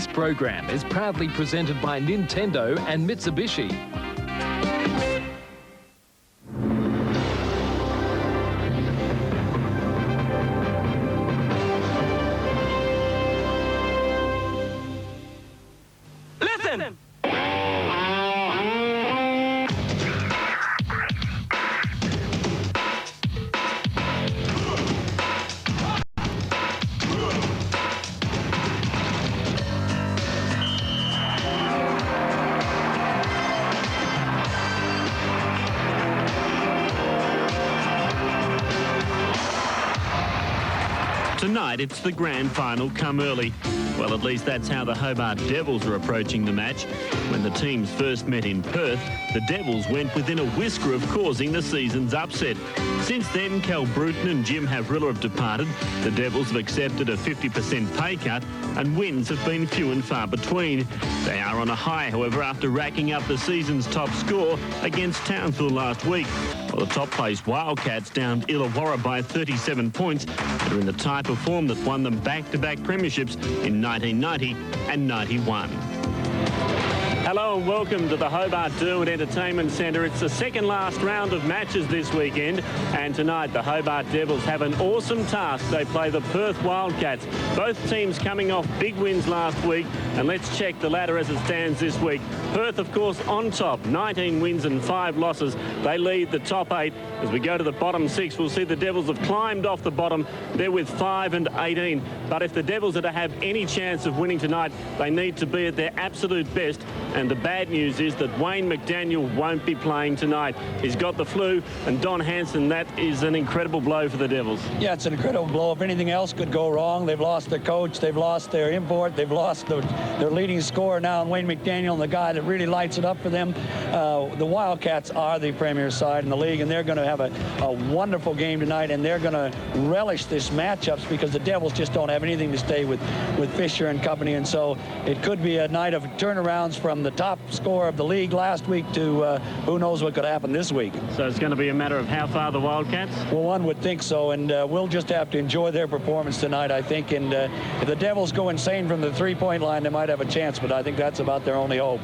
This program is proudly presented by Nintendo and Mitsubishi. Listen! Tonight, it's the grand final come early. Well, at least that's how the Hobart Devils are approaching the match. When the teams first met in Perth, the Devils went within a whisker of causing the season's upset. Since then, Cal Bruton and Jim Havrilla have departed. The Devils have accepted a 50% pay cut, and wins have been few and far between. They are on a high, however, after racking up the season's top score against Townsville last week. Well, the top-placed Wildcats downed Illawarra by 37 points. They're in the type of form that won them back-to-back premierships in 1990 and 91. Hello and welcome to the Hobart Derwent Entertainment Centre. It's the second last round of matches this weekend, and tonight the Hobart Devils have an awesome task. They play the Perth Wildcats. Both teams coming off big wins last week, and let's check the ladder as it stands this week. Perth, of course, on top, 19 wins and 5 losses. They lead the top 8. As we go to the bottom 6, we'll see the Devils have climbed off the bottom. They're with 5 and 18. But if the Devils are to have any chance of winning tonight, they need to be at their absolute best. And the bad news is that Wayne McDaniel won't be playing tonight. He's got the flu, and Don Hansen, that is an incredible blow for the Devils. Yeah, it's an incredible blow. If anything else could go wrong, they've lost their coach, they've lost their import, they've lost their leading scorer now, and Wayne McDaniel, and the guy that really lights it up for them. The Wildcats are the premier side in the league, and they're going to have a wonderful game tonight, and they're going to relish this matchups because the Devils just don't have anything to stay with Fisher and company, and so it could be a night of turnarounds from the top scorer of the league last week to who knows what could happen this week. So it's going to be a matter of how far the Wildcats? Well, one would think so, and we'll just have to enjoy their performance tonight, I think, and if the Devils go insane from the three-point line, they might have a chance, but I think that's about their only hope.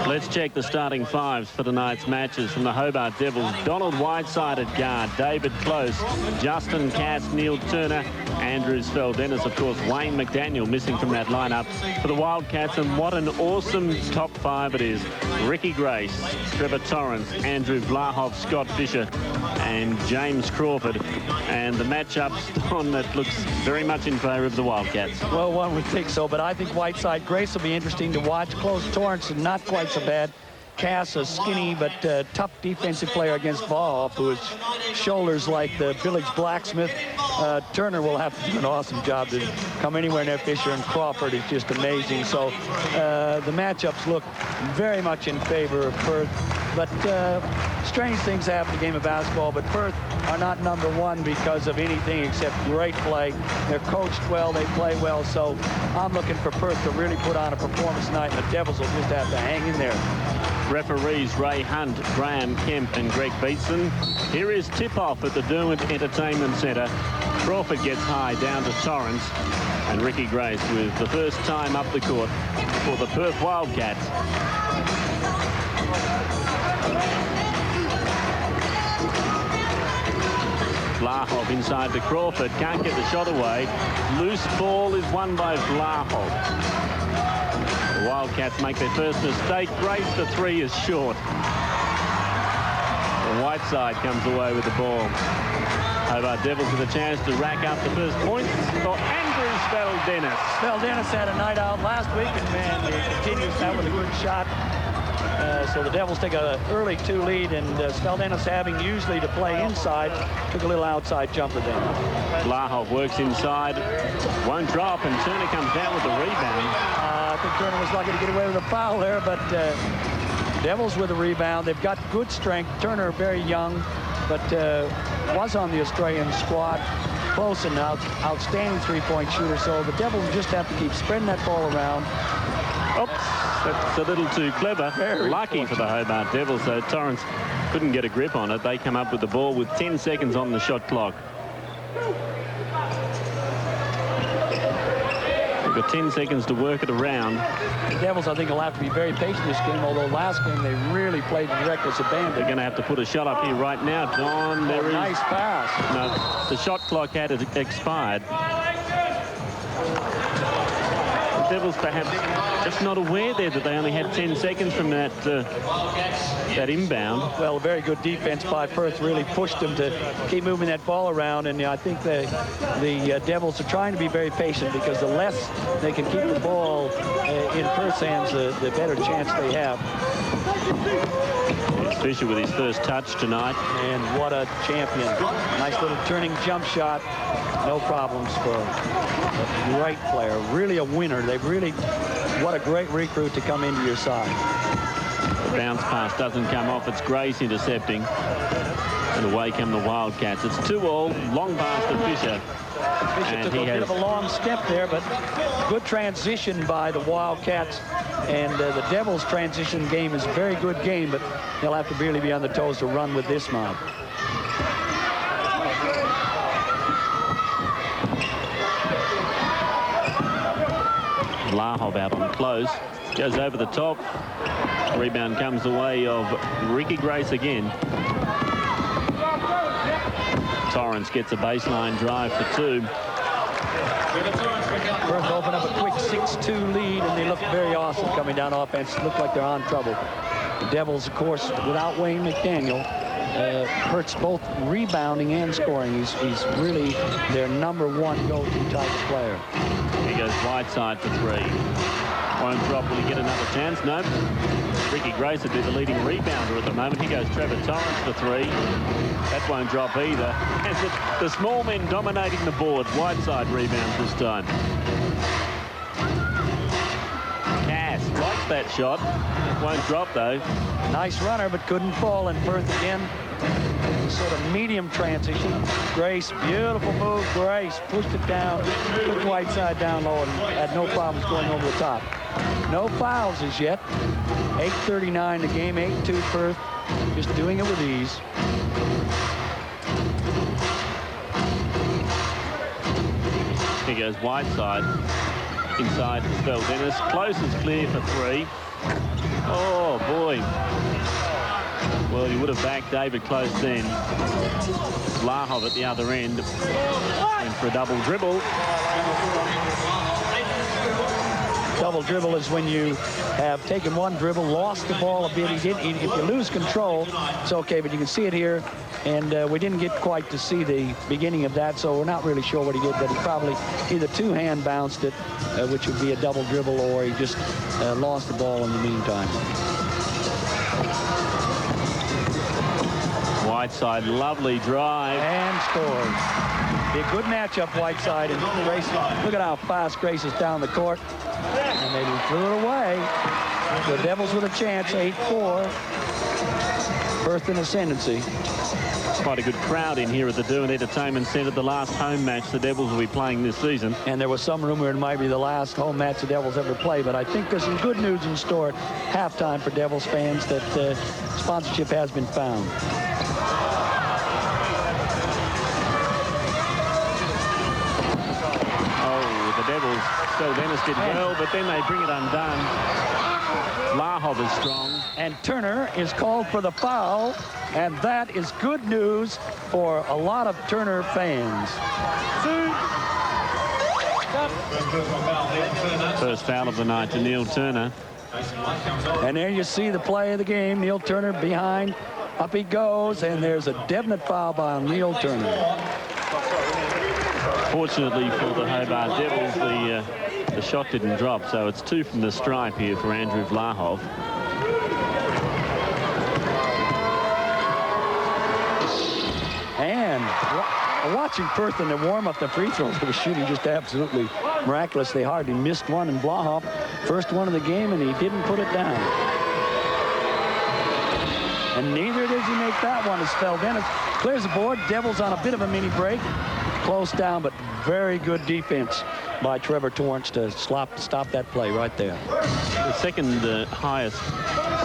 Let's check the starting fives for tonight's matches. From the Hobart Devils, Donald Whiteside at guard, David Close, Justin Cass, Neil Turner, Andrew Speldenis, of course, Wayne McDaniel missing from that lineup for the Wildcats. And what an awesome top 5 it is. Ricky Grace, Trevor Torrance, Andrew Vlahoff, Scott Fisher, and James Crawford. And the matchups on that looks very much in favour of the Wildcats. Well, one would think so, but I think Whiteside Grace will be interesting to watch. Close Torrance is not quite so bad. Cass, a skinny but tough defensive player against Vlahoff, who has shoulders like the village blacksmith. Turner will have to do an awesome job to come anywhere near Fisher, and Crawford is just amazing. So the matchups look very much in favor of Perth. But strange things happen in the game of basketball, but Perth are not number one because of anything except great play. They're coached well, they play well, so I'm looking for Perth to really put on a performance tonight, and the Devils will just have to hang in there. Referees Ray Hunt, Graham Kemp and Greg Beatson. Here is tip-off at the Derwent Entertainment Centre. Crawford gets high down to Torrance, and Ricky Grace with the first time up the court for the Perth Wildcats. Vlahoff inside to Crawford, can't get the shot away. Loose ball is won by Vlahoff. The Wildcats make their first mistake. Grace, the 3 is short. The Whiteside comes away with the ball. Hobart Devils with a chance to rack up the first points for Andrew Speldenis. Speldenis had a night out last week, and man, he continues that with a good shot. So the Devils take an early 2 lead, and Speldenis, having usually to play inside, took a little outside jumper there. Vlahoff works inside, won't drop, and Turner comes down with the rebound. I think Turner was lucky to get away with a foul there, but Devils with a rebound. They've got good strength. Turner very young, but was on the Australian squad. Close and outstanding three-point shooter, so the Devils just have to keep spreading that ball around. Oops, that's a little too clever. Very lucky for the Hobart Devils, so Torrance couldn't get a grip on it. They come up with the ball with 10 seconds on the shot clock. got 10 seconds to work it around. The Devils, I think, will have to be very patient this game, although last game they really played with reckless abandon. They're going to have to put a shot up here right now. Don, there is... Nice pass. No, the shot clock had expired. The Devils perhaps just not aware there that they only had 10 seconds from that that inbound. Well, very good defense by Perth really pushed them to keep moving that ball around, and I think the Devils are trying to be very patient, because the less they can keep the ball in Perth's hands, the better chance they have. It's Fisher with his first touch tonight. And what a champion. Nice little turning jump shot. No problems for a great player. Really a winner. What a great recruit to come into your side. The bounce pass doesn't come off. It's Grace intercepting. And away come the Wildcats. It's 2-2. Long pass to Fisher. Fisher took a bit of a long step there, but good transition by the Wildcats. And the Devils' transition game is a very good game, but they'll have to really be on the toes to run with this mob. Lahov out on close. Goes over the top. Rebound comes the way of Ricky Grace again. Torrance gets a baseline drive for 2. Perth open up a quick 6-2 lead, and they look very awesome coming down offense. Look like they're on trouble. The Devils, of course, without Wayne McDaniel, hurts both rebounding and scoring. He's really their #1 go-to type of player. Here goes Whiteside for 3. Won't drop. Will he get another chance? No. Ricky Grace would be the leading rebounder at the moment. Here goes Trevor Torrance for 3. That won't drop either. And the small men dominating the board. Whiteside rebounds this time. Cass likes that shot. Won't drop though. Nice runner, but couldn't fall. And Perth again, sort of medium transition. Grace, beautiful move. Grace pushed it down, took Whiteside down low, and had no problems going over the top. No fouls as yet. 8:39 the game, 8-2 Perth. Just doing it with ease. Here goes Whiteside. Inside Spell Dennis. Close is clear for 3. Oh, boy. Well, he would have backed David close then. Lahov at the other end. And for a double dribble. Double dribble is when you have taken one dribble, lost the ball a bit. If you lose control, it's okay, but you can see it here. And we didn't get quite to see the beginning of that, so we're not really sure what he did, but he probably either two-hand bounced it, which would be a double dribble, or he just lost the ball in the meantime. Whiteside, lovely drive. And scores. Be a good matchup, Whiteside and Grace. Look at how fast Grace is down the court. And they threw it away. The Devils with a chance, 8-4. Perth in ascendancy. Quite a good crowd in here at the Derwent Entertainment Centre. The last home match the Devils will be playing this season. And there was some rumor it might be the last home match the Devils ever play, but I think there's some good news in store at halftime for Devils fans that sponsorship has been found. So Dennis did well, but then they bring it undone. Lahov is strong. And Turner is called for the foul, and that is good news for a lot of Turner fans. First foul of the night to Neil Turner. And there you see the play of the game. Neil Turner behind. Up he goes, and there's a definite foul by Neil Turner. Fortunately for the Hobart Devils, the shot didn't drop, so it's 2 from the stripe here for Andrew Vlahov. And watching Perth in the warm-up, the free throws, they were shooting just absolutely miraculous. They hardly missed one, and Vlahov, first one of the game, and he didn't put it down. And neither does he make that one as Feldennis clears the board. Devils on a bit of a mini break. Close down, but very good defense by Trevor Torrance to stop that play right there. The second highest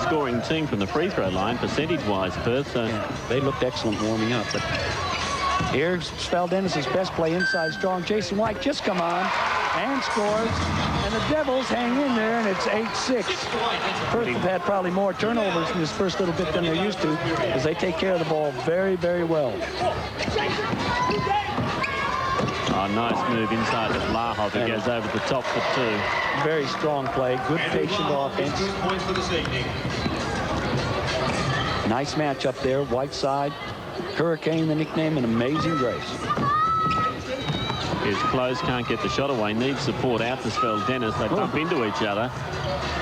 scoring team from the free throw line, percentage-wise, Perth. So yeah, they looked excellent warming up. But Here's Speldennis' best play inside strong. Jason White just come on and scores. And the Devils hang in there, and it's 8-6. Perth have had probably more turnovers in this first little bit than they're used to, as they take care of the ball very, very well. Oh, nice move inside of Lahov. It goes over the top for 2. Very strong play. Good patient offense. Nice match up there. Whiteside, Hurricane, the nickname, and Amazing Grace. Is close, can't get the shot away, needs support out to Speldennis. They bump into each other.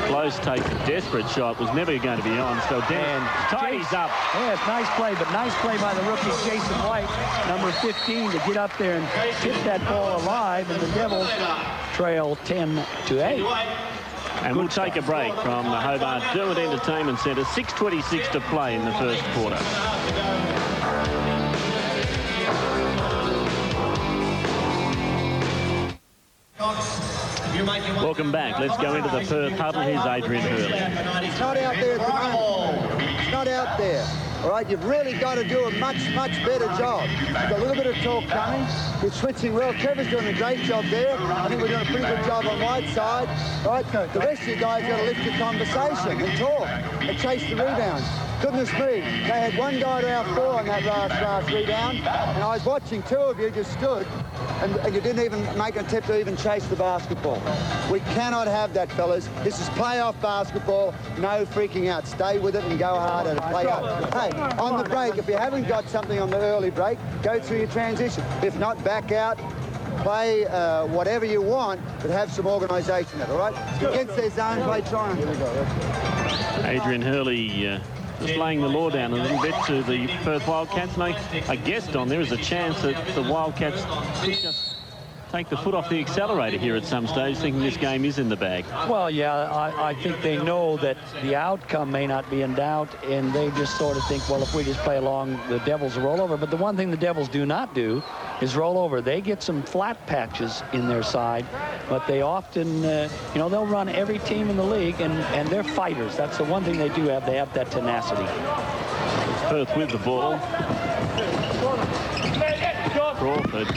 Close takes a desperate shot, was never going to be on. Speldennis tidies up. Yes, nice play, but nice play by the rookie Jason White, number 15, to get up there and hit that ball alive, and the Devils trail 10-8. And we'll take a break from the Hobart Devils Entertainment Centre. 6:26 to play in the first quarter. Welcome back. Let's go into the Perth huddle. Here's Adrian Hurley. It's not out there at the moment. It's not out there. All right, you've really got to do a much better job. You've got a little bit of talk coming. You're switching well. Trevor's doing a great job there. I think we're doing a pretty good job on Whiteside. All right, the rest of you guys got to lift your conversation and talk and chase the rebounds. Goodness me, they had one guy to our 4 on that last rebound, and I was watching 2 of you just stood, and you didn't even make an attempt to even chase the basketball. We cannot have that, fellas. This is playoff basketball. No freaking out. Stay with it and go hard at it. Play out. Hey, on the break, if you haven't got something on the early break, go through your transition. If not, back out. Play whatever you want, but have some organisation in it, all right? Against their zone, play triangle. Here we go. Adrian Hurley just laying the law down a little bit to the Perth Wildcats. And I guessed on there is a chance that the Wildcats could just take the foot off the accelerator here at some stage, thinking this game is in the bag. Well, yeah, I think they know that the outcome may not be in doubt, and they just sort of think, well, if we just play along, the Devils will roll over. But the one thing the Devils do not do is roll over. They get some flat patches in their side, but they often, you know, they'll run every team in the league, and they're fighters. That's the one thing they do have. They have that tenacity. Perth with the ball. Crawford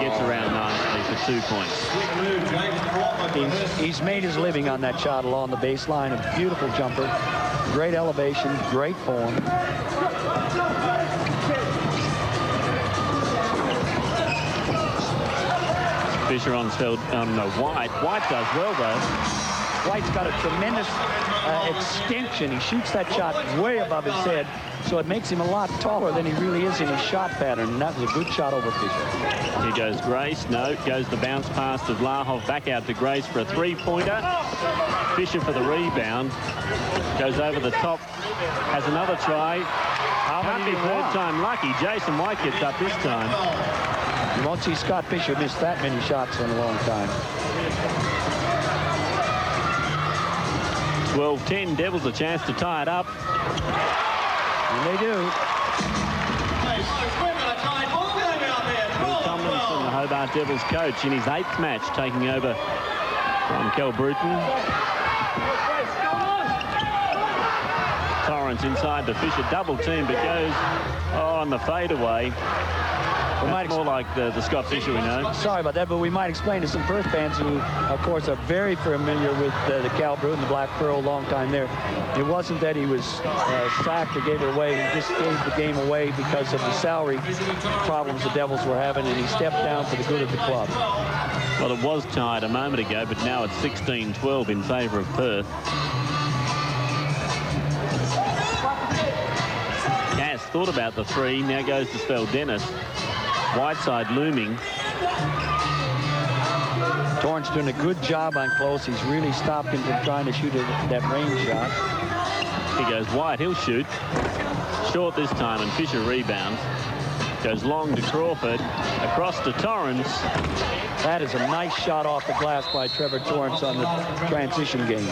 gets around nicely for 2 points. He's made his living on that shot along the baseline. A beautiful jumper. Great elevation, great form. Fisher on White. White does well, though. White's got a tremendous extension. He shoots that shot way above his head, so it makes him a lot taller than he really is in his shot pattern, and that was a good shot over Fisher. Here goes Grace. No, goes the bounce pass of Lahov back out to Grace for a 3-pointer. Fisher for the rebound. Goes over the top. Has another try. Can't be third time lucky. Jason White gets up this time. You won't see Scott Fisher miss that many shots in a long time. 12-10, Devils a chance to tie it up. And they do. Bill Tomlinson, the Hobart Devils coach, in his 8th match, taking over from Kel Bruton. Torrance inside to Fisher, double team, but goes on the fadeaway. That's more like the Scott Fisher we know. Sorry about that, but we might explain to some Perth fans who, of course, are very familiar with the Cal Bruton, the Black Pearl, long time there. It wasn't that he was sacked or gave it away. He just gave the game away because of the salary problems the Devils were having, and he stepped down for the good of the club. Well, it was tied a moment ago, but now it's 16-12 in favour of Perth. Cass thought about the 3, now goes to Speldennis. Whiteside looming. Torrance doing a good job on close. He's really stopped him from trying to shoot that range shot. Here goes White. He'll shoot. Short this time, and Fisher rebounds. Goes long to Crawford. Across to Torrance. That is a nice shot off the glass by Trevor Torrance on the transition game.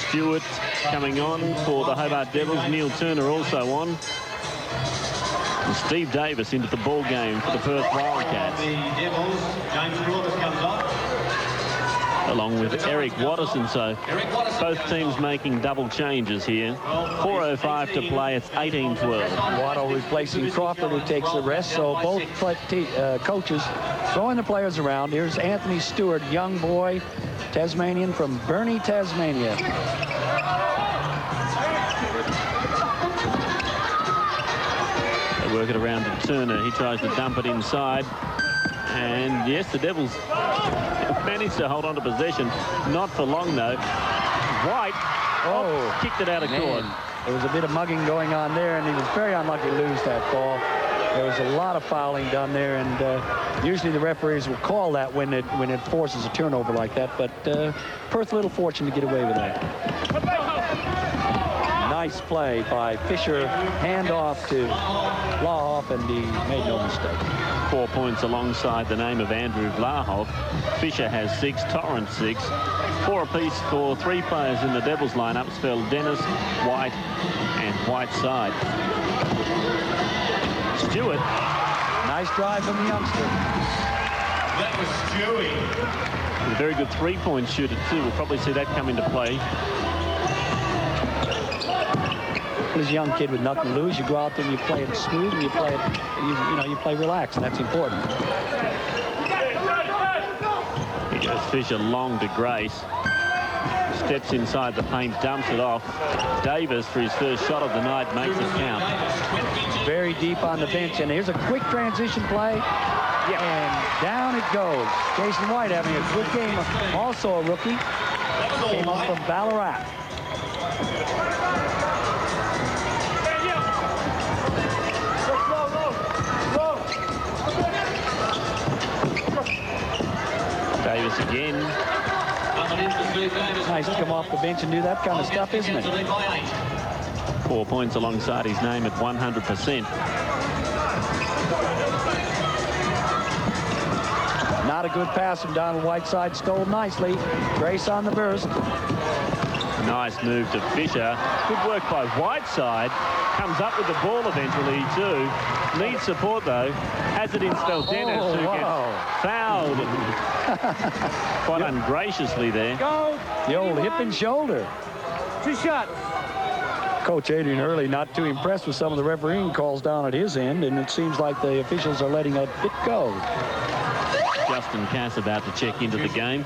Stewart coming on for the Hobart Devils. Neil Turner also on. And Steve Davis into the ball game for the Perth Wildcats. Along with with Eric Watterson. So both teams making double changes here. 4:05 to play. It's 18-12. Watto replacing Crawford, who takes the rest. So both coaches throwing the players around. Here's Anthony Stewart, young boy, Tasmanian from Burnie, Tasmania. They work it around to Turner. He tries to dump it inside. And yes, the Devils managed to hold on to possession. Not for long, though. White kicked it out of court. There was a bit of mugging going on there, and he was very unlucky to lose that ball. There was a lot of fouling done there, and usually the referees will call that when it forces a turnover like that. But Perth a little fortunate to get away with that. Nice play by Fisher. Hand off to Vlahoff, and he made no mistake. 4 points alongside the name of Andrew Vlahoff. Fisher has 6, Torrance 6. 4 apiece for 3 players in the Devils lineup. Spell Dennis, White, and Whiteside. Stewart. Nice drive from the youngster. That was Stewie. A very good 3-point shooter too. We'll probably see that come into play. As a young kid with nothing to lose, you go out there and you play it smooth, and you play it, you play relaxed, and that's important. Here goes Fisher long to Grace. Steps inside the paint, dumps it off. Davis, for his first shot of the night, makes it count. Very deep on the bench, and here's a quick transition play. And down it goes. Jason White having a good game, also a rookie. Came up from Ballarat. Davis again. Nice to come off the bench and do that kind of stuff, isn't it? 4 points alongside his name at 100%. Not a good pass from Donald Whiteside. Stole nicely. Grace on the burst. Nice move to Fisher. Good work by Whiteside. Comes up with the ball eventually too. Needs support though. Has it in Speldenis, who gets fouled quite ungraciously there. Go. The old hip and shoulder. 2 shots. Coach Adrian Hurley not too impressed with some of the refereeing calls down at his end, and it seems like the officials are letting a bit go. Justin Cass about to check into the game.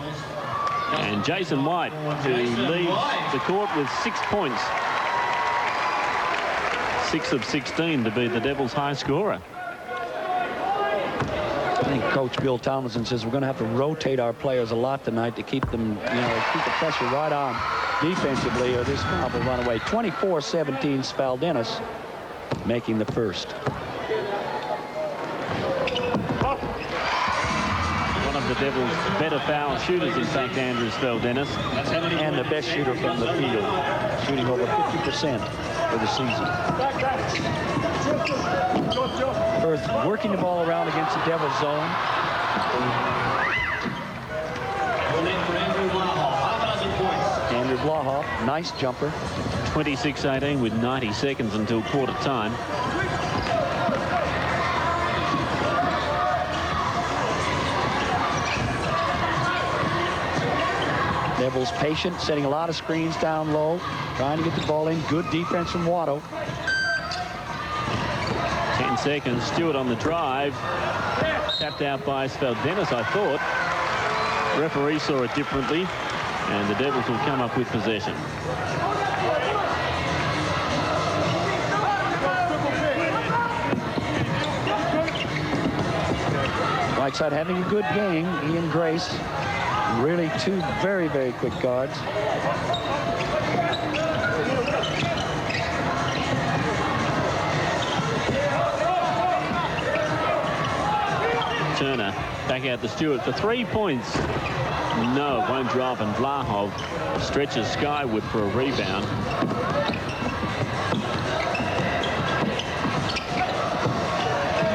And Jason White, who leaves the court with 6 points. 6 of 16 to be the Devils' high scorer. I think Coach Bill Tomlinson says we're going to have to rotate our players a lot tonight to keep them, keep the pressure right on defensively, or this crowd will run away. 24-17, Spaldenis making the first. One of the Devils' better foul shooters, in fact, Andrew Speldenis. And the best shooter from the field, shooting over 50% for the season. Perth working the ball around against the Devils zone. Andrew Vlahoff, nice jumper. 26-18 with 90 seconds until quarter time. Devils patient, setting a lot of screens down low, trying to get the ball in. Good defense from Watto. 10 seconds. Stewart on the drive. Tapped out by Speldenis, I thought. The referee saw it differently, and the Devils will come up with possession. Whiteside having a good game. Ian Grace. Really 2 very, very quick guards. Turner back out to Stewart for 3 points. No, it won't drop, and Vlahoff stretches skyward for a rebound.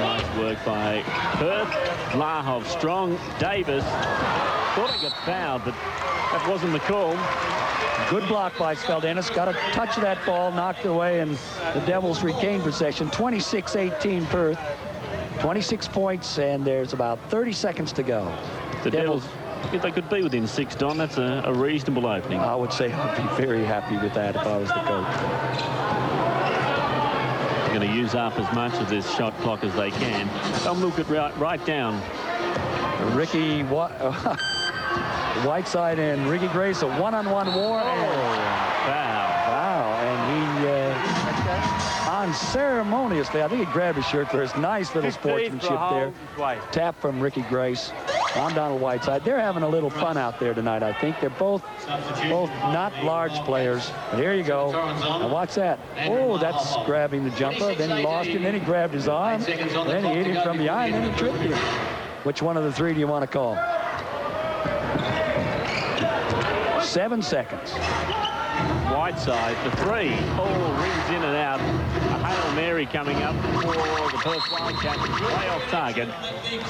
Nice work by Perth. Vlahoff strong. Davis thought he got fouled, but that wasn't the call. Good block by Speldenis. Got a touch of that ball, knocked it away, and the Devils regained possession. 26-18 Perth. 26 points, and there's about 30 seconds to go. The Devils, if they could be within 6, Don, that's a reasonable opening. I would say I'd be very happy with that if I was the coach. They're going to use up as much of this shot clock as they can. They'll milk it right down. Ricky Whiteside and Ricky Grace, a one-on-one war. Wow, and he unceremoniously, I think he grabbed his shirt for his nice little sportsmanship there. Tap from Ricky Grace on Donald Whiteside. They're having a little fun out there tonight, I think. They're both not large players. But here you go. Now watch that. Oh, that's grabbing the jumper. Then he lost him. Then he grabbed his arm. Then he hit him from behind. Then he tripped him. Which one of the three do you want to call? 7 seconds. Whiteside, the 3. Oh, rings in and out. A Hail Mary coming up for the Perth Wildcats. Way off target.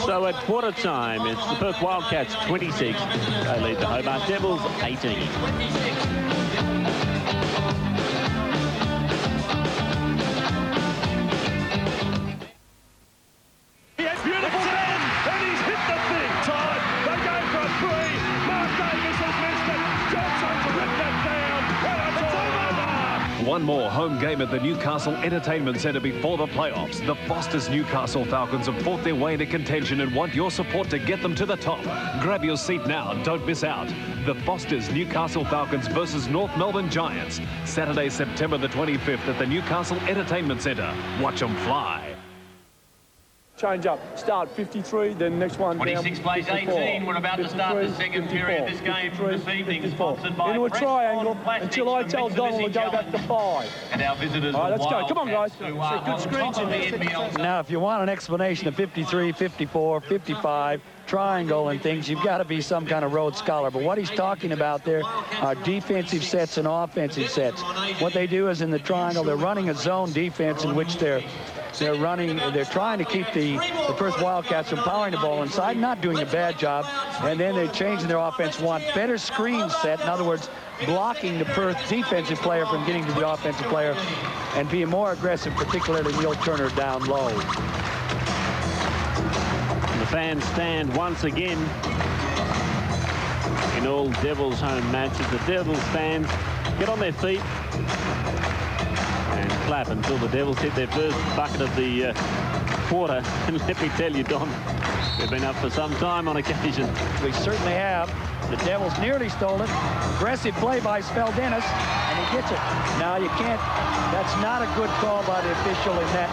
So at quarter time, it's the Perth Wildcats 26. They lead the Hobart Devils 18. One more home game at the Newcastle Entertainment Centre before the playoffs. The Foster's Newcastle Falcons have fought their way into contention and want your support to get them to the top. Grab your seat now and don't miss out. The Foster's Newcastle Falcons versus North Melbourne Giants. Saturday, September the 25th at the Newcastle Entertainment Centre. Watch them fly. Change up. Start 53, then next one 26 down, plays 18. We're about to start the second period. This game this evening sponsored by into a triangle until I tell Donald to go back to 5. And our visitors. All right, let's go. Come on, guys. Good screens in there. Now, if you want an explanation of 53, 54, 55, triangle and things, you've got to be some kind of Rhodes Scholar. But what he's talking about there are defensive sets and offensive sets. What they do is in the triangle, they're running a zone defense in which they're trying to keep the Perth Wildcats from powering the ball inside, not doing a bad job, and then they're changing their offense, want better screen set, in other words, blocking the Perth defensive player from getting to the offensive player and being more aggressive, particularly Neil Turner down low. The fans stand once again in all Devils home matches. The Devils fans get on their feet and clap until the Devils hit their first bucket of the quarter. And let me tell you, Don, they've been up for some time on occasion. We certainly have. The Devils nearly stole it. Aggressive play by Speldenis, and he gets it. Now you can't, that's not a good call by the official in that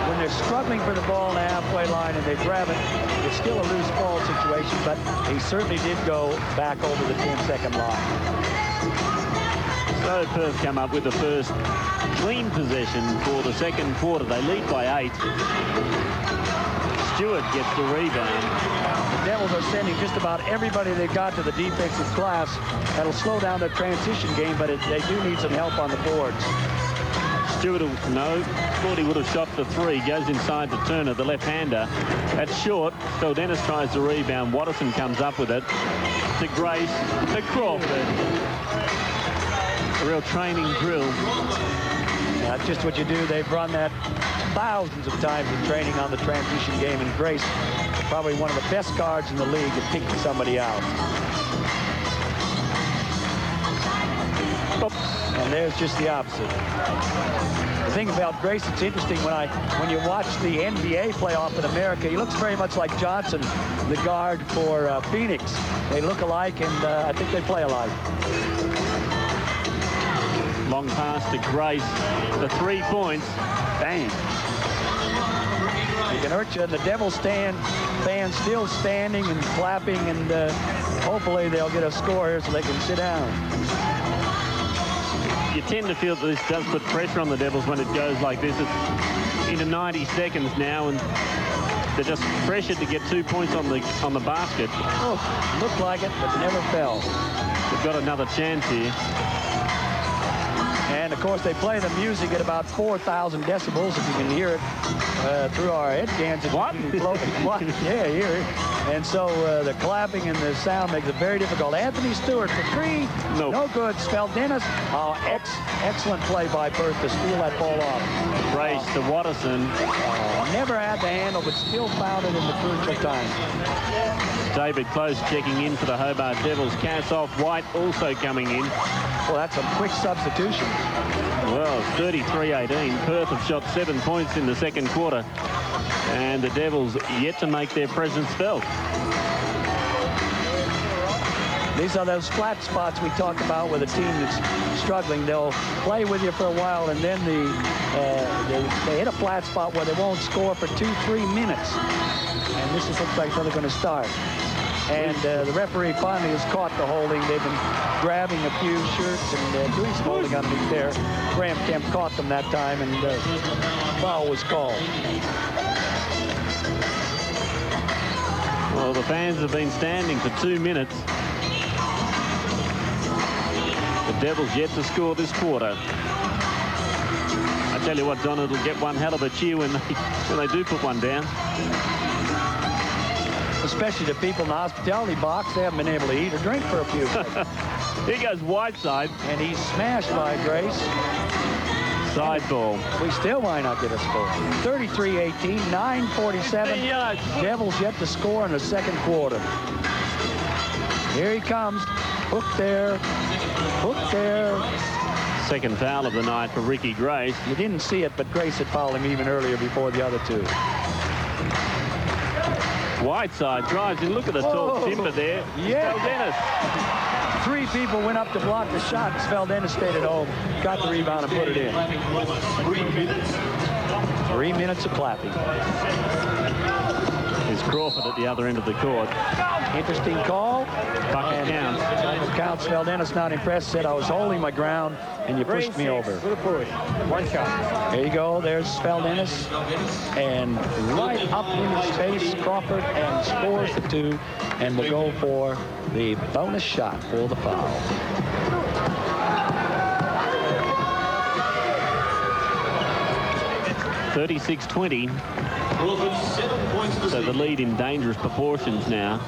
when they're struggling for the ball on the halfway line and they grab it, it's still a loose ball situation, but he certainly did go back over the 10-second line. So Perth come up with the first clean possession for the second quarter. They lead by 8. Stewart gets the rebound. The Devils are sending just about everybody they've got to the defensive glass. That'll slow down their transition game, but they do need some help on the boards. Stewart, no, thought he would have shot the 3. Goes inside to Turner, the left-hander. That's short. So Dennis tries to rebound. Watterson comes up with it to Grace, to Crawford. A real training drill. That's just what you do. They've run that thousands of times in training on the transition game, and Grace, probably one of the best guards in the league at picking somebody out. And there's just the opposite. The thing about Grace, it's interesting when you watch the NBA playoff in America, he looks very much like Johnson, the guard for Phoenix. They look alike, and I think they play alike. Long pass to Grace. The 3 points. Bang. It can hurt you. And the Devils fans still standing and clapping, and hopefully they'll get a score here so they can sit down. You tend to feel that this does put pressure on the Devils when it goes like this. It's into 90 seconds now, and they're just pressured to get 2 points on the basket. Oh, looked like it, but never fell. They've got another chance here. And, of course, they play the music at about 4,000 decibels, if you can hear it through our head cans. What? What? Yeah, hear it. And so the clapping and the sound makes it very difficult. Anthony Stewart for three. Nope. No good. Dennis. Excellent play by Perth to steal that ball off. Race to Watterson. Never had the handle, but still found it in the crucial time. David Close checking in for the Hobart Devils. Kassoff, White also coming in. Well, that's a quick substitution. Well, it's 33-18. Perth have shot 7 points in the second quarter. And the Devils yet to make their presence felt. These are those flat spots we talked about with a team that's struggling. They'll play with you for a while, and then they hit a flat spot where they won't score for 2-3 minutes. And this looks like they're going to start. And the referee finally has caught the holding. They've been grabbing a few shirts and doing some holding underneath there. Graham Kemp caught them that time, and foul was called. Well, the fans have been standing for 2 minutes. The Devils yet to score this quarter. I tell you what, Donald will get one hell of a cheer when they do put one down. Especially the people in the hospitality box. They haven't been able to eat or drink for a few seconds. Here goes Whiteside. And he's smashed by Grace. Side ball. We still might not get a score. 33-18, 9:47. Devils yet to score in the second quarter. Here he comes. Hook there. Hook there. Second foul of the night for Ricky Grace. You didn't see it, but Grace had fouled him even earlier before the other two. Whiteside drives in. Look at the tall timber there. Yeah. Dennis. 3 people went up to block the shot. Dennis stayed at home, got the rebound, and put it in. 3 minutes of clapping. Here's Crawford at the other end of the court. Interesting call. Bucket counts. Counts. Dennis not impressed. Said I was holding my ground and you pushed me over. One shot. There you go. There's Dennis. And right up in his face, Crawford, and scores the 2. And will go for the bonus shot for the foul. $36-20. So the lead in dangerous proportions now.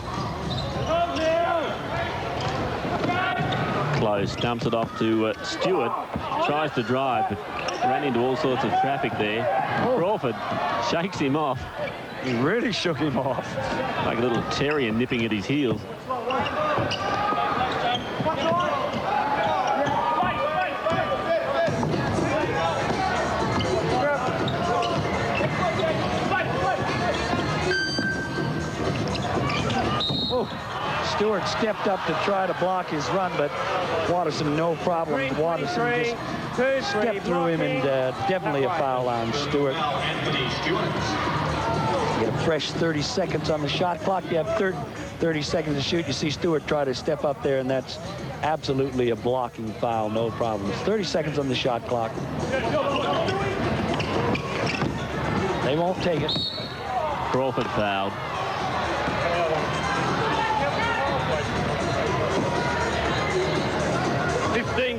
Close dumps it off to Stewart. Tries to drive, but ran into all sorts of traffic there. Crawford shakes him off. He really shook him off. Like a little terrier nipping at his heels. Stewart stepped up to try to block his run, but Watterson, no problem. Watterson just stepped through him, and definitely a foul on Stewart. Get a fresh 30 seconds on the shot clock. You have 30 seconds to shoot. You see Stewart try to step up there, and that's absolutely a blocking foul, no problems. 30 seconds on the shot clock. They won't take it. Crawford fouled.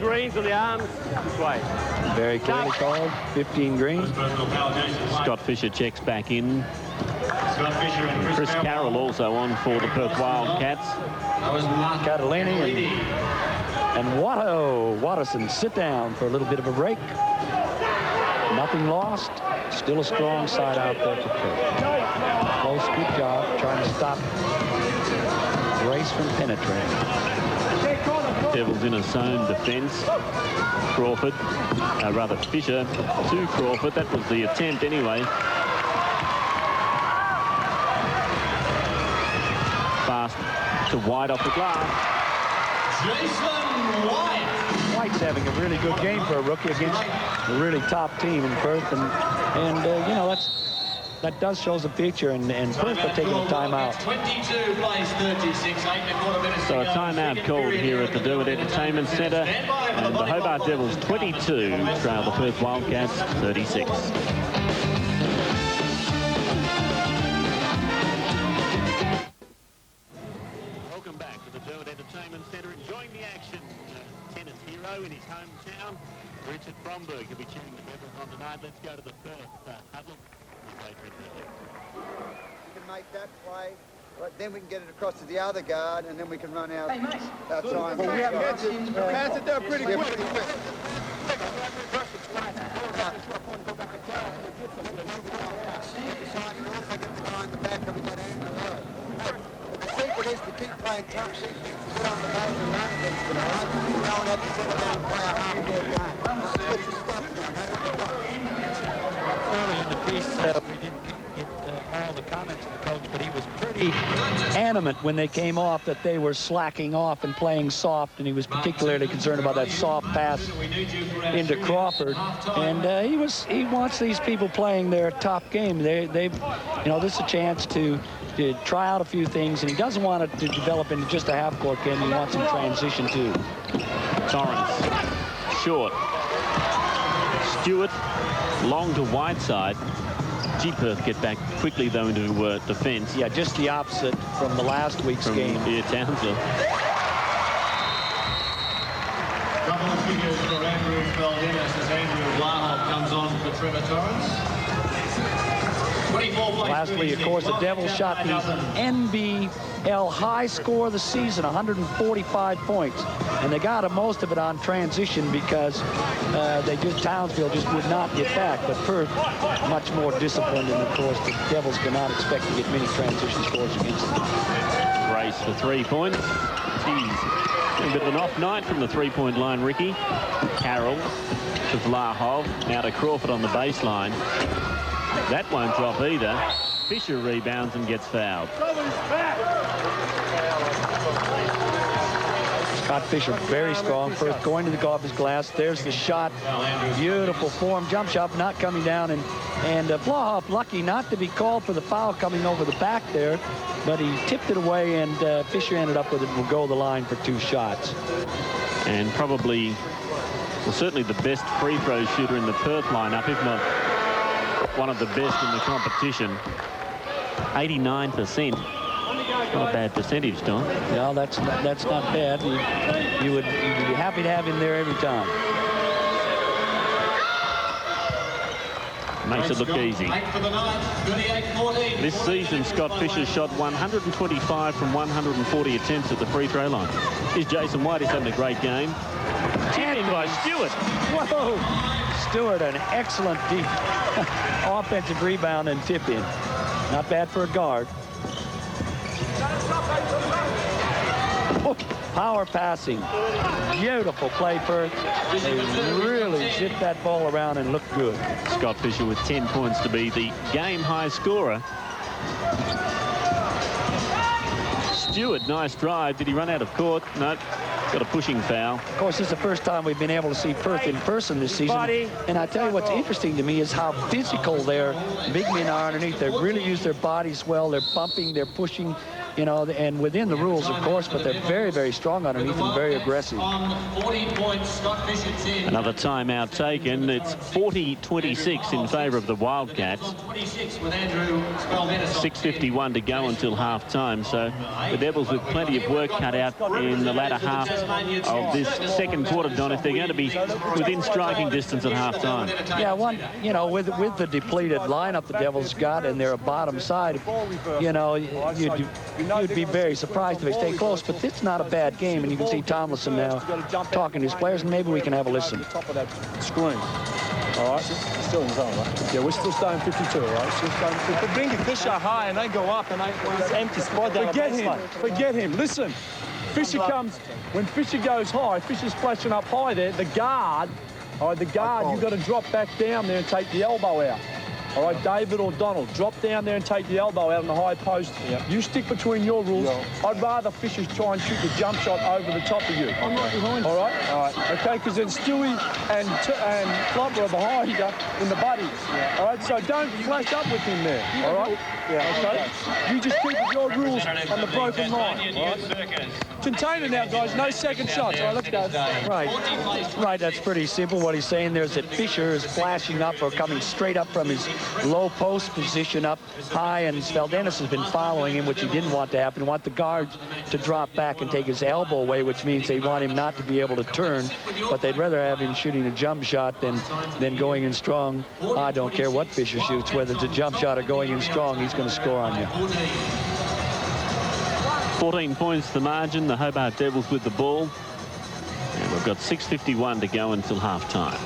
Greens on the arms. Way. Very clearly called. 15 green. Scott Fisher checks back in. Chris Carroll also on for the Perth Wildcats. Catalini and Watterson sit down for a little bit of a break. Nothing lost. Still a strong side out there for Perth. Close, good job trying to stop Grace from penetrating. Devils in a zone defence. Crawford, rather Fisher to Crawford. That was the attempt anyway. Fast to White off the glass. Jason White. White's having a really good game for a rookie against a really top team in Perth, and you know that does show the picture, and Perth are taking a timeout. 22 plays 36, 8 and a quarter minutes. So a timeout called here at the Derwent Entertainment Centre, and the Hobart Devils 22 trail the Perth Wildcats 36. Welcome back to the Derwent Entertainment Centre, enjoying the action. Tennis hero in his hometown. Richard Bromberg will be tuning the Devils on tonight. Let's go to the Perth huddle. You can make that play, right, then we can get it across to the other guard, and then we can run out our time. Well, we have pass it there pretty quick. The secret is to keep playing tough. Sit on the base and run against them, right? You don't have to sit down and play a half-court game. Put your stuff down. Early in the piece, we didn't get all the comments from the coach, but he was pretty adamant when they came off that they were slacking off and playing soft, and he was particularly concerned about that soft pass into Crawford. And he wants these people playing their top game. They've, you know, this is a chance to try out a few things, and he doesn't want it to develop into just a half-court game. He wants some transition too. Torrance, short. Stewart, long to Whiteside. Perth get back quickly, though, into defence. Yeah, just the opposite from the last week's game. Yeah, Townsville. Couple of figures for Andrew Speldennis as Andrew Lahov comes on for Trevor Torrance. Lastly, of course, the Devils shot the NBL high score of the season, 145 points. And they got most of it on transition because Townsville just would not get back. But Perth, much more disciplined, and of course, the Devils cannot expect to get many transition scores against them. Race for 3 points. Geez, a bit of an off night from the three-point line, Ricky. Carroll to Vlahov, now to Crawford on the baseline. That won't drop either. Fisher rebounds and gets fouled. Scott Fisher, very strong. First going to the garbage glass. There's the shot. Beautiful form. Jump shot not coming down. And Vlahov lucky not to be called for the foul coming over the back there. But he tipped it away, and Fisher ended up with it and will go the line for 2 shots. And probably, well, certainly the best free throw shooter in the Perth lineup, if not one of the best in the competition. 89%. Not a bad percentage, Don. No, that's not bad. You'd be happy to have him there every time. Makes it look easy. This season, Scott Fisher shot 125 from 140 attempts at the free throw line. Here's Jason White. He's having a great game. Tip in by Stewart. Whoa! Stewart, an excellent deep offensive rebound and tip in. Not bad for a guard. Oh, power passing. Beautiful play, Perth. They really zipped that ball around and looked good. Scott Fisher with 10 points to be the game high scorer. Stewart, nice drive. Did he run out of court? No. Got a pushing foul. Of course, this is the first time we've been able to see Perth in person this season. And I tell you what's interesting to me is how physical their big men are underneath. They really use their bodies well. They're bumping, they're pushing, you know, and within the rules, of course, but they're very, very strong underneath and very aggressive. Another timeout taken. It's 40-26 in favour of the Wildcats. 6:51 to go until half-time. So the Devils with plenty of work cut out in the latter half of this second quarter, Don, if they're going to be within striking distance at half-time. Yeah, you know, with the depleted lineup the Devils got and their bottom side, you know, you'd be very surprised if they stay close, but it's not a bad game, and you can see Tomlinson now talking to his players, and maybe we can have a listen. Top of that screen. All right, still in zone, right? Yeah, we're still staying 52, right? Still staying 52. But bring the Fisher high and they go up and it's empty spot down Forget him. Forget him. Listen, Fisher comes, when Fisher goes high, Fisher's flashing up high there. The guard, all right, you've got to drop back down there and take the elbow out. All right, David or Donald, drop down there and take the elbow out on the high post. Yep. You stick between your rules. Yep. I'd rather Fisher try and shoot the jump shot over the top of you. I'm not behind you. All right? All right. Okay, because then Stewie and Flopper are behind you in the buddies. Yeah. All right, so don't flash up with him there. All right? Yeah, okay? You just keep with your rules on the broken line. All right? Container now, guys. No second shots. All right, let's go. Right, that's pretty simple what he's saying there is that Fisher is flashing up or coming straight up from his low post position up high, and Sveldenis has been following him, which he didn't want to happen. He want the guards to drop back and take his elbow away, which means they want him not to be able to turn, but they'd rather have him shooting a jump shot than going in strong. I don't care what Fisher shoots, whether it's a jump shot or going in strong, he's going to score on you. 14 points the margin, the Hobart Devils with the ball. And we've got 6:51 to go until half-time.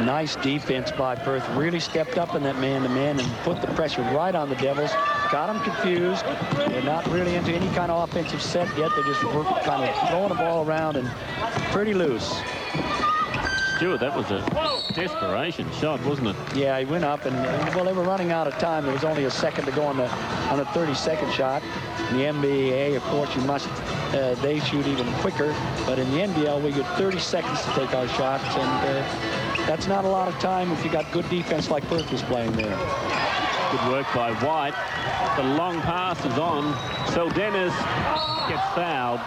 Nice defense by Perth. Really stepped up in that man-to-man and put the pressure right on the Devils. Got them confused. They're not really into any kind of offensive set yet. They're just kind of throwing the ball around and pretty loose. Stuart, that was a desperation shot, wasn't it? Yeah, he went up, and well, they were running out of time. There was only a second to go on the 30-second shot. In the NBA, of course, you must they shoot even quicker, but in the NBL, we get 30 seconds to take our shots, and that's not a lot of time if you got good defense like Perth was playing there. Good work by White. The long pass is on. So Dennis gets fouled.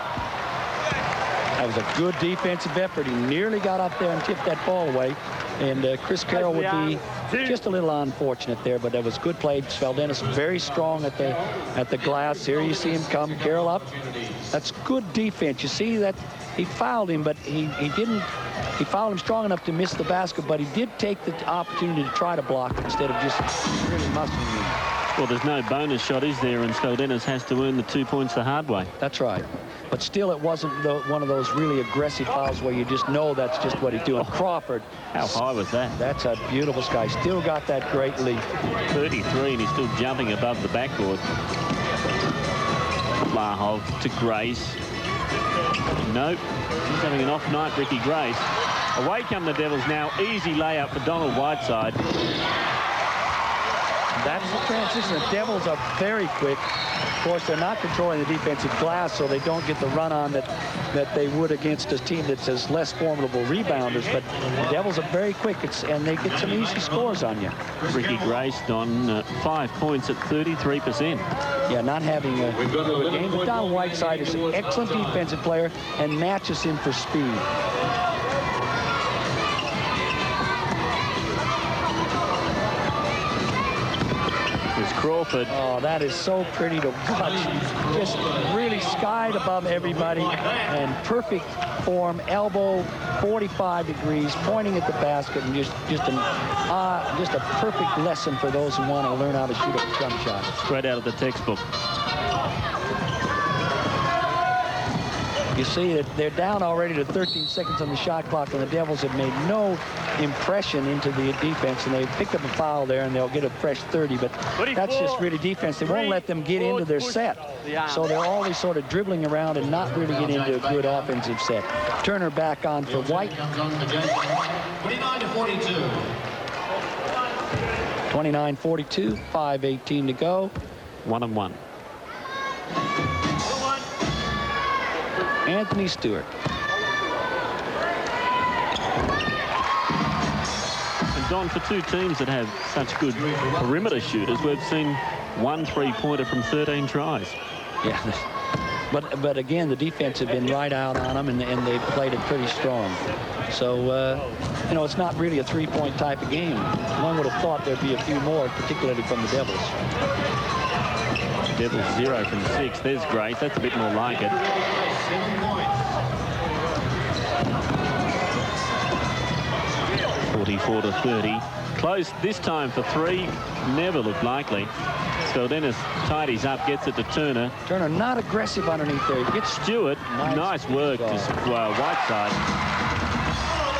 That was a good defensive effort. He nearly got up there and tipped that ball away. And Chris Carroll would be just a little unfortunate there, but that was good play. Sveldenis very strong at the glass. Here you see him come. Carroll up. That's good defense. You see that he fouled him, but he didn't. He fouled him strong enough to miss the basket, but he did take the opportunity to try to block instead of just really mustering him. Well, there's no bonus shot, is there? And Sveldenis has to earn the 2 points the hard way. That's right. But still, it wasn't one of those really aggressive fouls where you just know that's just what he's doing. Crawford. How high was that? That's a beautiful sky. Still got that great leap. 33, and he's still jumping above the backboard. Lahov to Grace. Nope. He's having an off night, Ricky Grace. Away come the Devils now. Easy layup for Donald Whiteside. That's the transition. The Devils are very quick. Of course, they're not controlling the defensive glass, so they don't get the run on that they would against a team that has less formidable rebounders. But the Devils are very quick, and they get some easy scores on you. Ricky Grace on 5 points at 33%. Yeah, not having a good game. But Donald Whiteside is an excellent defensive player and matches him for speed. Crawford. Oh, that is so pretty to watch. Just really skied above everybody and perfect form, elbow 45 degrees, pointing at the basket, and just a perfect lesson for those who want to learn how to shoot a jump shot. Straight out of the textbook. You see that they're down already to 13 seconds on the shot clock, and the Devils have made no impression into the defense, and they picked up a foul there, and they'll get a fresh 30, but that's just really defense. They won't let them get into their set, so they're always sort of dribbling around and not really get into a good offensive set. Turner back on for White. 29-42. 29-42, 5:18 to go. 1-1. Anthony Stewart. And Don, for two teams that have such good perimeter shooters, we've seen 1 3-pointer from 13 tries. Yeah, but again, the defense have been right out on them, and they've played it pretty strong. So, you know, it's not really a three-point type of game. One would have thought there'd be a few more, particularly from the Devils. Devils 0 from 6. There's Grace. That's a bit more like it. 44-30. Close this time for 3. Never looked likely. So Dennis tidies up, gets it to Turner. Turner not aggressive underneath there. He gets Stewart. Nice work to Whiteside.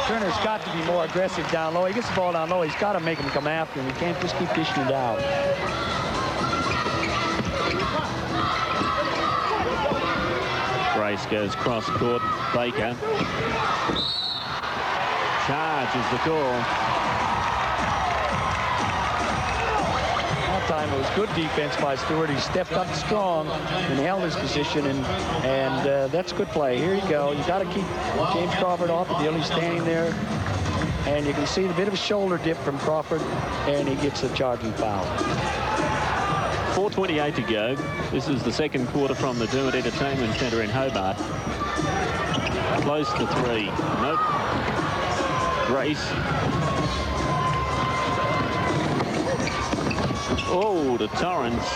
Turner's got to be more aggressive down low. He gets the ball down low. He's got to make him come after him. He can't just keep dishing it out. Grace goes cross court. Baker. Charge is the call. That time it was good defense by Stewart. He stepped up strong and held his position, and that's good play. Here you go. You got to keep James Crawford off the deal. He's standing there, and you can see the bit of a shoulder dip from Crawford, and he gets the charging foul. 4:28 to go. This is the second quarter from the Dermott Entertainment Centre in Hobart. Close to 3. Nope. Grace. Oh, to Torrance.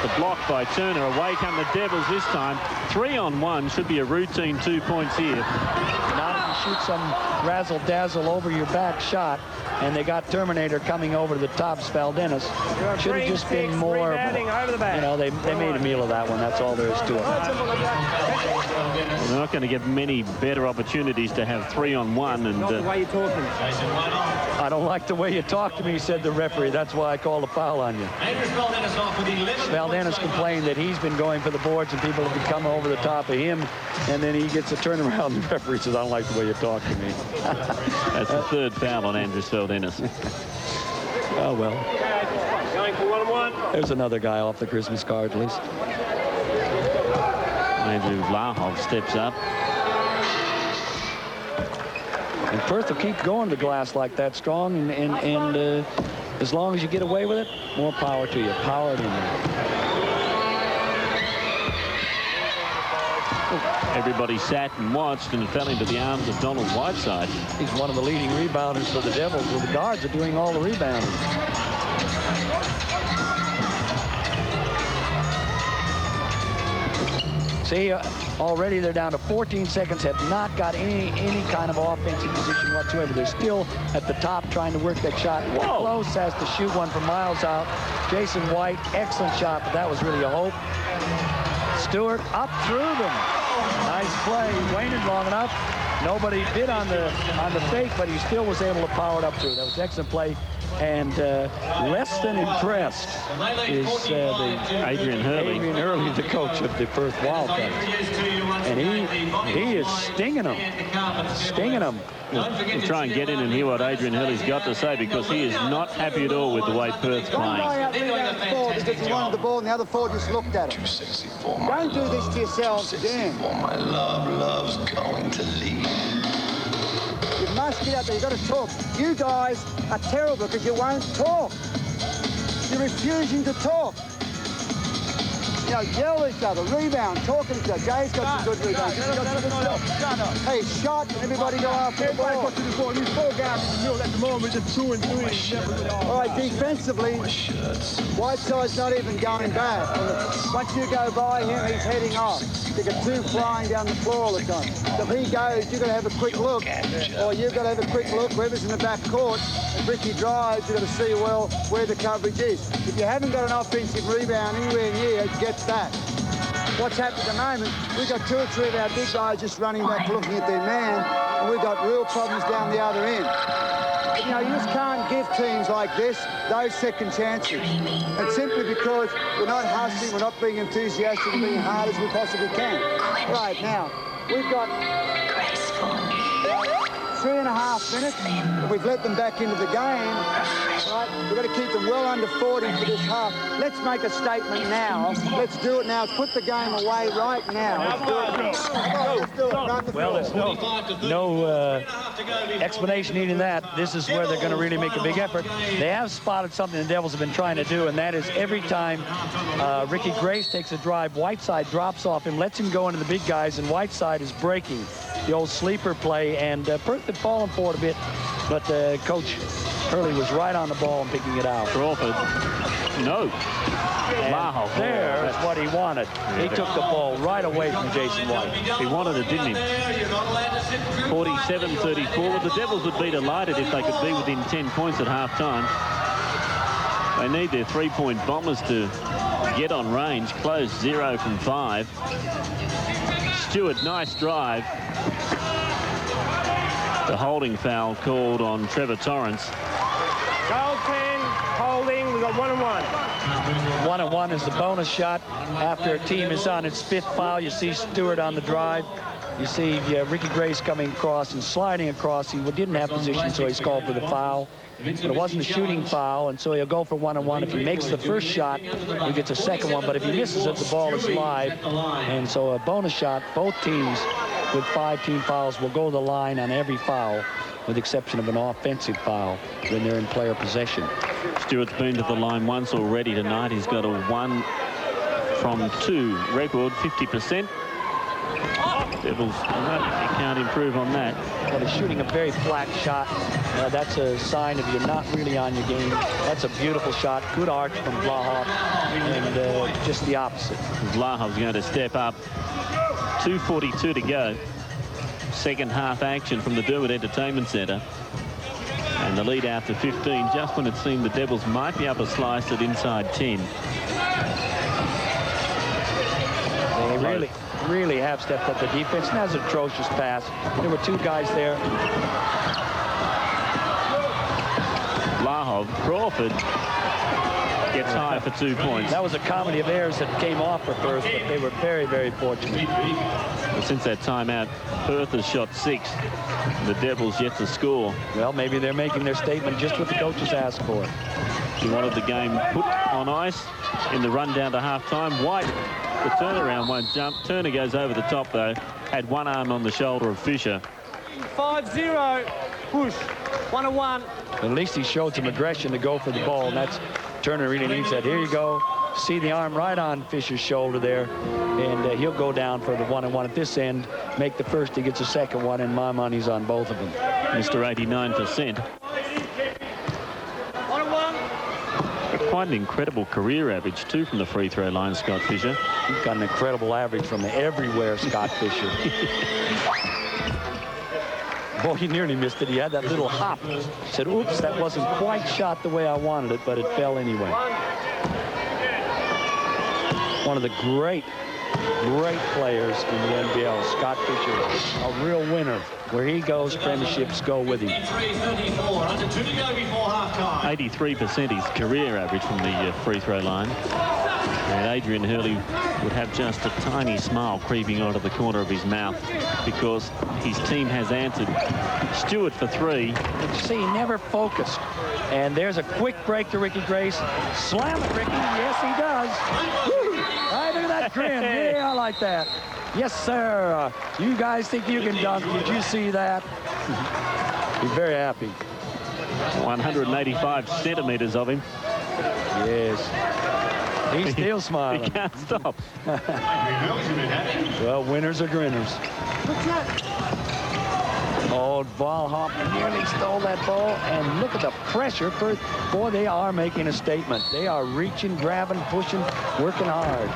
The block by Turner. Away come the Devils this time. 3-on-1 should be a routine 2 points here. Not if you shoot some razzle-dazzle over your back shot, and they got Terminator coming over to the top. Spaldenis should have just been more, you know, they made a meal of that one. That's all there is to it. They're not going to get many better opportunities to have 3-on-1. And the way you're talking. I don't like the way you talk to me, said the referee. That's why I called a foul on you. Spaldenis complained that he's been going for the boards and people have been coming over the top of him, and then he gets a turnaround and the referee says, I don't like the way you talk to me. That's the third foul on Andrew Spaldenis. Oh, well. Going for 1-1. There's another guy off the Christmas card list. Andrew Vlahov steps up. And Perth will keep going to the glass like that strong, and as long as you get away with it, more power to you. Power it in there. Everybody sat and watched and fell into the arms of Donald Whiteside. He's one of the leading rebounders for the Devils, where the guards are doing all the rebounding. See, already they're down to 14 seconds, have not got any kind of offensive position whatsoever. They're still at the top trying to work that shot. Close has to shoot one from miles out. Jason White, excellent shot, but that was really a hope. Stewart up through them. Nice play. He waited long enough. Nobody bid on the fake, but he still was able to power it up through. That was excellent play. And less than impressed is Adrian Hurley, the coach of the Perth Wildcats. And he is stinging them. We'll try and get in and hear what Adrian Hurley's got to say, because he is not happy at all with the way Perth's playing. Out because he wanted the ball and the other four just looked at him. Don't do this to yourselves, Dan. My love's going to leave. You must get out there. You've got to talk. You guys are terrible because you won't talk. You're refusing to talk. You know, yell at each other, rebound, talk at each other. Jay's got some good rebounds. Shut up. Hey, shot, and everybody go after the ball. Got to the ball. These four guys in the middle at the moment, just 2 and 3. All right, defensively, Whiteside's not even going back. Once you go by him, he's heading off. You got 2 flying down the floor all the time. So if he goes, you've got to have a quick look, or you've got to have a quick look. Whoever's in the back court, if Ricky drives, you've got to see well where the coverage is. If you haven't got an offensive rebound anywhere near, get that. What's happened at the moment, we've got 2 or 3 of our big guys just running back looking at their man, and we've got real problems down the other end. But, you know, you just can't give teams like this those second chances. And simply because we're not hustling, we're not being enthusiastic, we're being hard as we possibly can. Right now, we've got 3.5 minutes, and we've let them back into the game. Right? We've got to keep them well under 40 for this half. Let's make a statement now. Let's do it now. Let's put the game away right now. Let's do it. Well, there's no explanation needing that. This is where they're going to really make a big effort. They have spotted something the Devils have been trying to do, and that is every time Ricky Grace takes a drive, Whiteside drops off him, lets him go into the big guys, and Whiteside is breaking the old sleeper play, and Perth had fallen for it a bit, but Coach Hurley was right on the ball and picking it out. Crawford, no. Wow, there's what he wanted. He took the ball right away from Jason White. He wanted it, didn't he? 47-34. But the Devils would be delighted if they could be within 10 points at halftime. They need their 3-point bombers to get on range. Close 0 from 5. Stewart, nice drive. The holding foul called on Trevor Torrance. Goal 10, holding. We've got 1-1. 1-1 is the bonus shot after a team is on its 5th foul. You see Stewart on the drive. You see Ricky Grace coming across and sliding across. He didn't have position, so he's called for the foul. But it wasn't a shooting foul, and so he'll go for 1-1. If he makes the first shot, he gets a second one. But if he misses it, the ball is live. And so a bonus shot, both teams with 5 team fouls will go to the line on every foul, with the exception of an offensive foul when they're in player possession. Stewart's been to the line once already tonight. He's got a 1 from 2 record, 50%. Devils, you can't improve on that. Well, he's shooting a very flat shot. That's a sign of you're not really on your game. That's a beautiful shot. Good arch from Vlahoff, and just the opposite. Vlahov's going to step up. 2:42 to go. Second half action from the Derwent Entertainment Centre. And the lead after 15, just when it seemed the Devils might be up a slice at inside 10. They really have stepped up the defense. And that's an atrocious pass. There were 2 guys there. Vlahov, Crawford gets high for 2 points. That was a comedy of errors that came off for Perth, but they were very, very fortunate. But since that timeout, Perth has shot 6. The Devils yet to score. Well, maybe they're making their statement just what the coaches asked for. He wanted the game put on ice in the run down to half-time. White, the turnaround won't jump. Turner goes over the top, though. Had one arm on the shoulder of Fisher. 5-0. Push. 1-1. At least he showed some aggression to go for the ball, and that's Turner really needs that. Here you go. See the arm right on Fisher's shoulder there, and he'll go down for the 1-1 at this end. Make the first, he gets a second one, and my money's on both of them. Mr. 89%. Quite an incredible career average, too, from the free throw line, Scott Fisher. He's got an incredible average from everywhere, Scott Fisher. Boy, he nearly missed it. He had that little hop. He said, oops, that wasn't quite shot the way I wanted it, but it fell anyway. One of the great players in the NBL, Scott Fisher, a real winner. Where he goes, premierships go with him. 83% his career average from the free throw line. And Adrian Hurley would have just a tiny smile creeping onto the corner of his mouth because his team has answered. Stewart for 3. But you see, he never focused. And there's a quick break to Ricky Grace. Slam it, Ricky. Yes, he does. Woo! Right, look at that grin. Yeah, I like that. Yes, sir. You guys think you can dunk. Did you see that? He's very happy. 185 centimeters of him. Yes. He's still smiling. He can't stop. Well, winners are grinners. Oh, Vlahoff nearly stole that ball. And look at the pressure. Boy, they are making a statement. They are reaching, grabbing, pushing, working hard.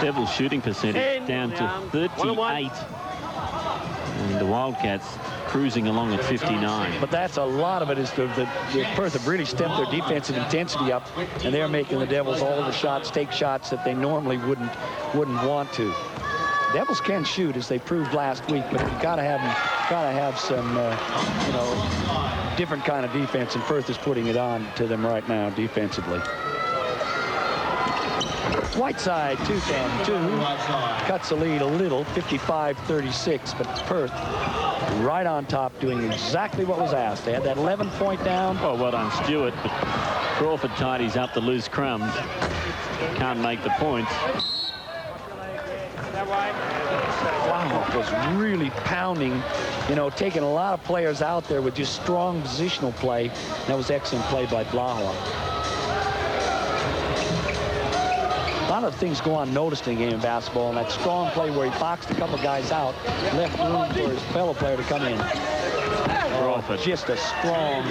Devils shooting percentage down to 38. And the Wildcats cruising along at 59. But that's a lot of it is the Perth have really stepped their defensive intensity up, and they're making the Devils all the shots, take shots that they normally wouldn't want to. Devils can shoot, as they proved last week, but you gotta have some different kind of defense, and Perth is putting it on to them right now defensively. Whiteside, 2 from 2, cuts the lead a little, 55-36, but Perth right on top, doing exactly what was asked. They had that 11-point down. Well done, Stewart, but Crawford tidies up the loose crumbs. Can't make the points. Vlahoff was really pounding, taking a lot of players out there with just strong positional play. That was excellent play by Vlahoff. A lot of things go unnoticed in a game of basketball, and that strong play where he boxed a couple guys out, left room for his fellow player to come in. Crawford. Just a strong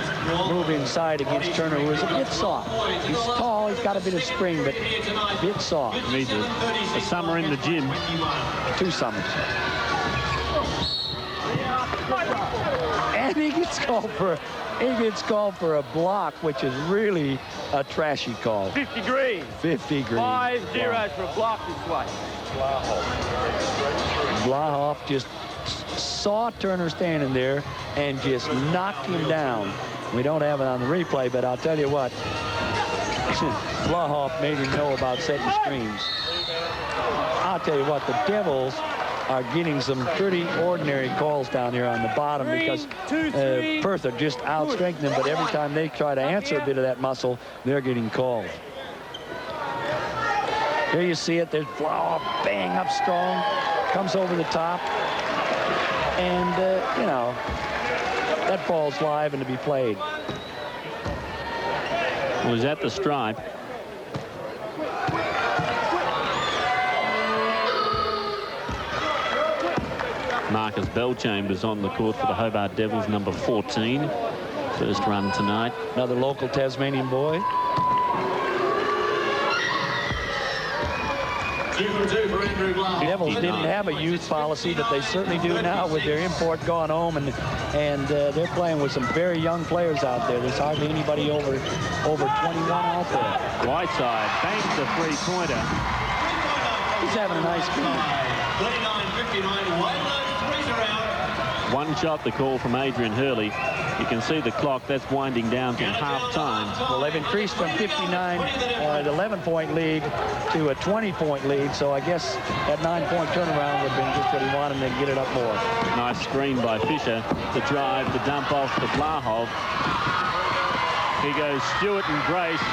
move inside against Turner, who is a bit soft. He's tall, he's got a bit of spring, but a bit soft. Needs a summer in the gym. 2 summers. And he gets called for a block, which is really a trashy call. 50 green. 50 green. 5-0 for a block this way. Vlahoff just saw Turner standing there and just knocked him down. We don't have it on the replay, but I'll tell you what, Vlahoff made him know about setting screens. I'll tell you what, the Devils are getting some pretty ordinary calls down here on the bottom because Perth are just out-strengthening, but every time they try to answer a bit of that muscle, they're getting called. Here you see it. There's Vlahoff, bang up strong, comes over the top, and, that ball's live and to be played. Well, he's at the stripe. Marcus Bellchambers on the court for the Hobart Devils, number 14. First run tonight. Another local Tasmanian boy. 2 for 2 for Andrew Blah. The Devils didn't have a youth policy, but they certainly do now with their import gone home, and they're playing with some very young players out there. There's hardly anybody over 21 out there. Whiteside bangs the three-pointer. He's having a nice game. 29-59, Waylo's threes around. One shot, the call from Adrian Hurley. You can see the clock, that's winding down to half-time. Well, they've increased from 59, an 11-point lead to a 20-point lead, so I guess that 9-point turnaround would have been just what he wanted, and then get it up more. Nice screen by Fisher. The drive, the dump off to Blahov. Here goes Stewart and Grace.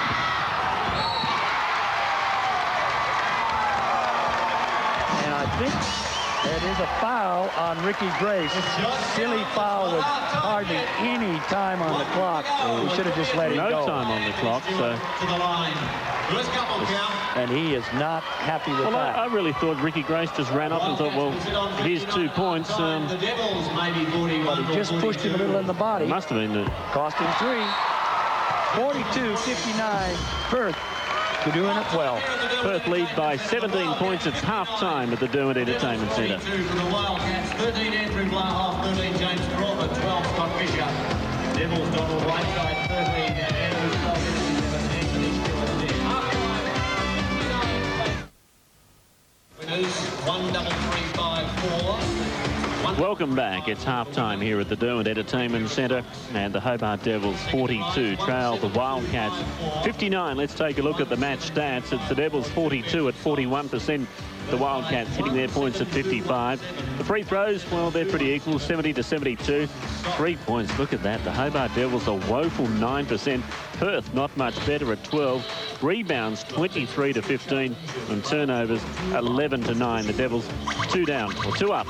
And I think it is a foul on Ricky Grace. Silly foul with hardly any time on the clock. We should have just let him go. No time on the clock, so. To the line. First couple count. And he is not happy with that. I really thought Ricky Grace just ran up and thought, well, here's 2 points. The Devils maybe 41. But he just pushed him a little in the body. Must have been the. Cost him 3. 42-59. Perth. They're doing it well. Perth lead by 17 points. It's half-time at the Derwent Entertainment Centre. 42 for the Wildcats. 13 Andrew Blah, 13 James Crawford, 12 Scott Fisher. Devils Donald Whiteside, 13 Andrew Felton, 11 Anthony Stewart. Winners 1-3-3-5-4. Welcome back. It's half-time here at the Derwent Entertainment Centre, and the Hobart Devils 42 trail the Wildcats 59. Let's take a look at the match stats. It's the Devils 42 at 41%. The Wildcats hitting their points at 55. The free throws, well, they're pretty equal, 70-72. 3 points, look at that. The Hobart Devils a woeful 9%. Perth not much better at 12. Rebounds 23-15, and turnovers 11-9. The Devils 2 down, or 2 up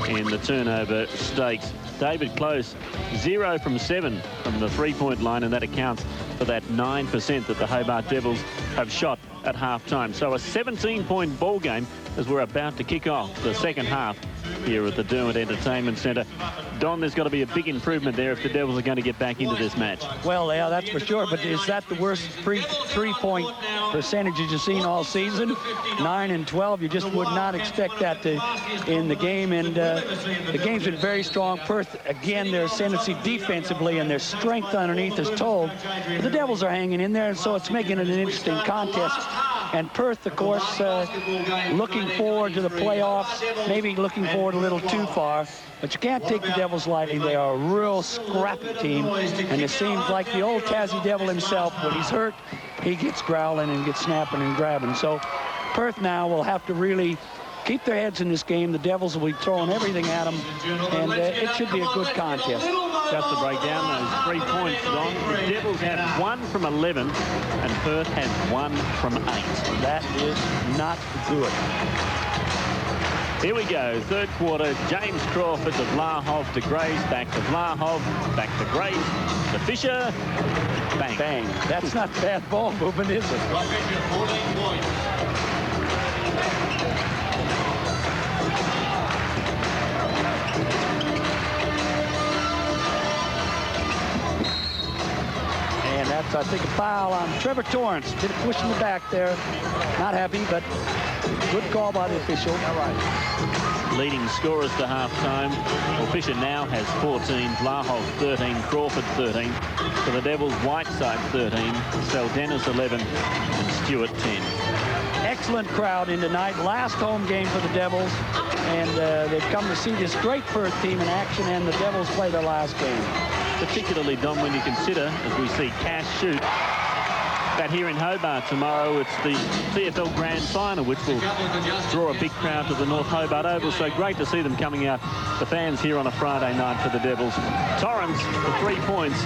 in the turnover stakes. David Close 0 from 7 from the three-point line, and that accounts for that 9% that the Hobart Devils have shot at half-time. So a 17-point ball game as we're about to kick off the second half here at the Derwent Entertainment Centre. Don, there's got to be a big improvement there if the Devils are going to get back into this match. Well, yeah, that's for sure. But is that the worst three-point percentages you've seen all season? 9 and 12. You just would not expect that in the game. And the game's been very strong. Perth, again, their ascendancy defensively and their strength underneath is told. But the Devils are hanging in there, and so it's making it an interesting contest. And Perth, of course, looking forward to the playoffs, maybe looking forward a little too far. But you can't take the Devils lightly. They are a real scrappy team. And it seems like the old Tassie Devil himself, when he's hurt, he gets growling and gets snapping and grabbing. So Perth now will have to really keep their heads in this game. The Devils will be throwing everything at them. And it should be a good contest. Just to break down those 3 points, Don, the Devils have 1 from 11 and Perth has 1 from 8. That is not good. Here we go, third quarter. James Crawford to Blahov to Grace, back to Blahov, back to Grace, to Fisher, bang. Bang. That's not bad ball movement, is it? 14 points. And that's, I think, a foul on Trevor Torrance. Did a push in the back there. Not happy, but good call by the official. All right. Leading scorers to halftime. Well, Fisher now has 14, Blahov 13, Crawford 13. For the Devils, Whiteside 13, Seldenis 11, and Stewart 10. Excellent crowd in tonight. Last home game for the Devils. And they've come to see this great Perth team in action, and the Devils play their last game. Particularly, Don, when you consider, as we see Cash shoot, that here in Hobart tomorrow, it's the TFL Grand Final, which will draw a big crowd to the North Hobart Oval. So great to see them coming out, the fans here on a Friday night for the Devils. Torrance for 3 points.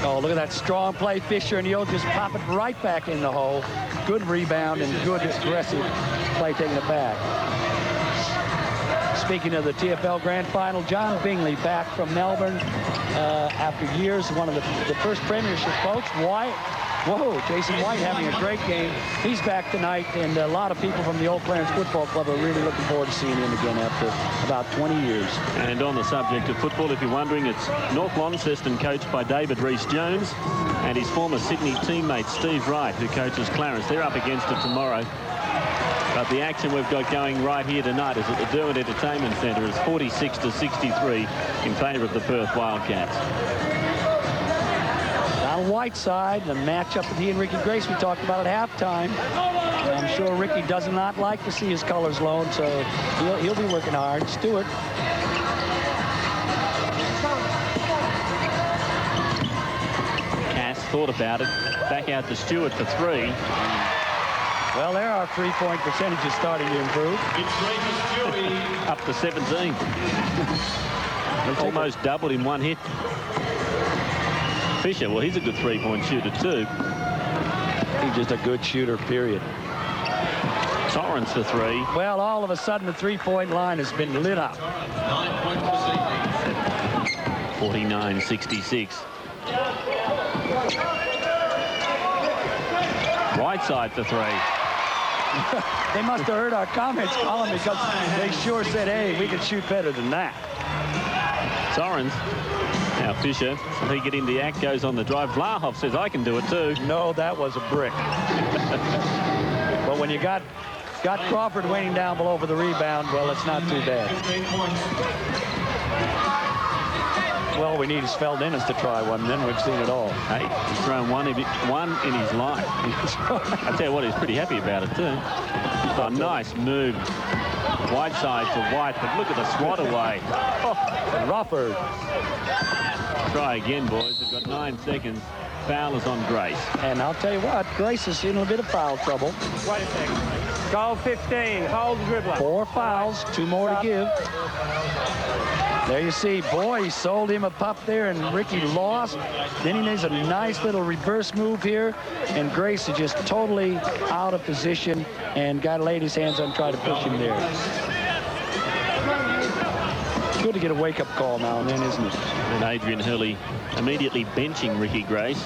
Oh, look at that strong play, Fisher, and he'll just pop it right back in the hole. Good rebound and good aggressive play taking it back. Speaking of the TFL Grand Final, John Bingley back from Melbourne after years, one of the first premiership folks. Why? Whoa, Jason White having a great game. He's back tonight, and a lot of people from the Old Clarence Football Club are really looking forward to seeing him again after about 20 years. And on the subject of football, if you're wondering, it's North Launceston coached by David Rees-Jones and his former Sydney teammate Steve Wright, who coaches Clarence. They're up against it tomorrow. But the action we've got going right here tonight is at the Derwent Entertainment Centre is 46-63 in favour of the Perth Wildcats. On Whiteside, the matchup that he and Ricky Grace we talked about at halftime. And I'm sure Ricky does not like to see his colors loaned, so he'll be working hard. Stewart. Cass thought about it. Back out to Stewart for 3. Well, there are three-point percentages starting to improve. Up to 17. Almost doubled in one hit. Fisher, well, he's a good three-point shooter too. He's just a good shooter, period. Torrance for 3. Well, all of a sudden, the three-point line has been lit up. 49-66. Whiteside for 3. They must have heard our comments, Colin, because they sure said, hey, we can shoot better than that. Torrance. Now Fisher, will he get in the act, goes on the drive. Vlahoff says, I can do it too. No, that was a brick. But when you got Crawford waiting down below for the rebound, well, it's not too bad. Well, we need is Feldenis to try one, then we've seen it all. Hey, he's thrown one in his life. I tell you what, he's pretty happy about it too. A nice move. Whiteside to White, but look at the swat away. Oh, Rufford. Try again, boys. They've got 9 seconds. Foul is on Grace. And I'll tell you what, Grace is in a bit of foul trouble. Wait a second. Goal 15. Hold the dribbler. 4 fouls, 2 more to give. There you see, boy, he sold him a pup there, and Ricky lost. Then he makes a nice little reverse move here, and Grace is just totally out of position and got to lay his hands on, try to push him there. Good to get a wake-up call now and then, isn't it? And Adrian Hurley immediately benching Ricky Grace.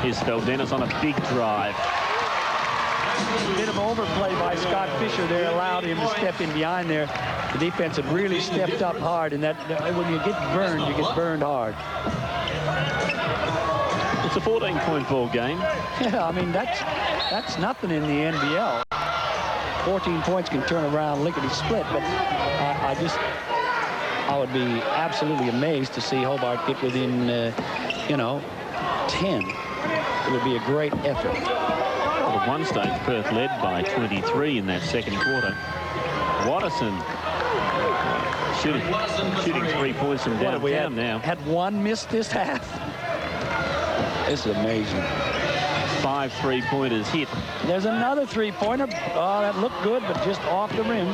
Here's Feldenis on a big drive. A bit of overplay by Scott Fisher there allowed him to step in behind there. The defense had really stepped up hard, and that when you get burned, you get burned hard. It's a 14-point ball game. Yeah, I mean, that's nothing in the NBL. 14 points can turn around lickety-split, but I would be absolutely amazed to see Hobart get within, 10. It would be a great effort. Well, at one stage, Perth led by 23 in that second quarter. Watterson shooting 3 points from downtown now. Had one missed this half. This is amazing. 5 3-pointers hit. There's another 3-pointer. Oh, that looked good, but just off the rim.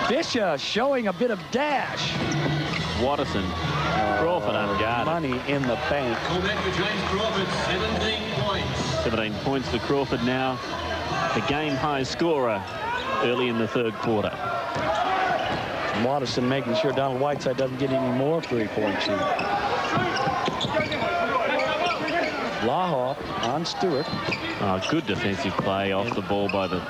Fisher showing a bit of dash. Watterson. Crawford unguarded. Money in the bank. 17 points for Crawford now. The game-high scorer early in the third quarter. Watterson making sure Donald Whiteside doesn't get any more 3-point shoot. Lahoff on Stewart. Oh, good defensive play off the ball by the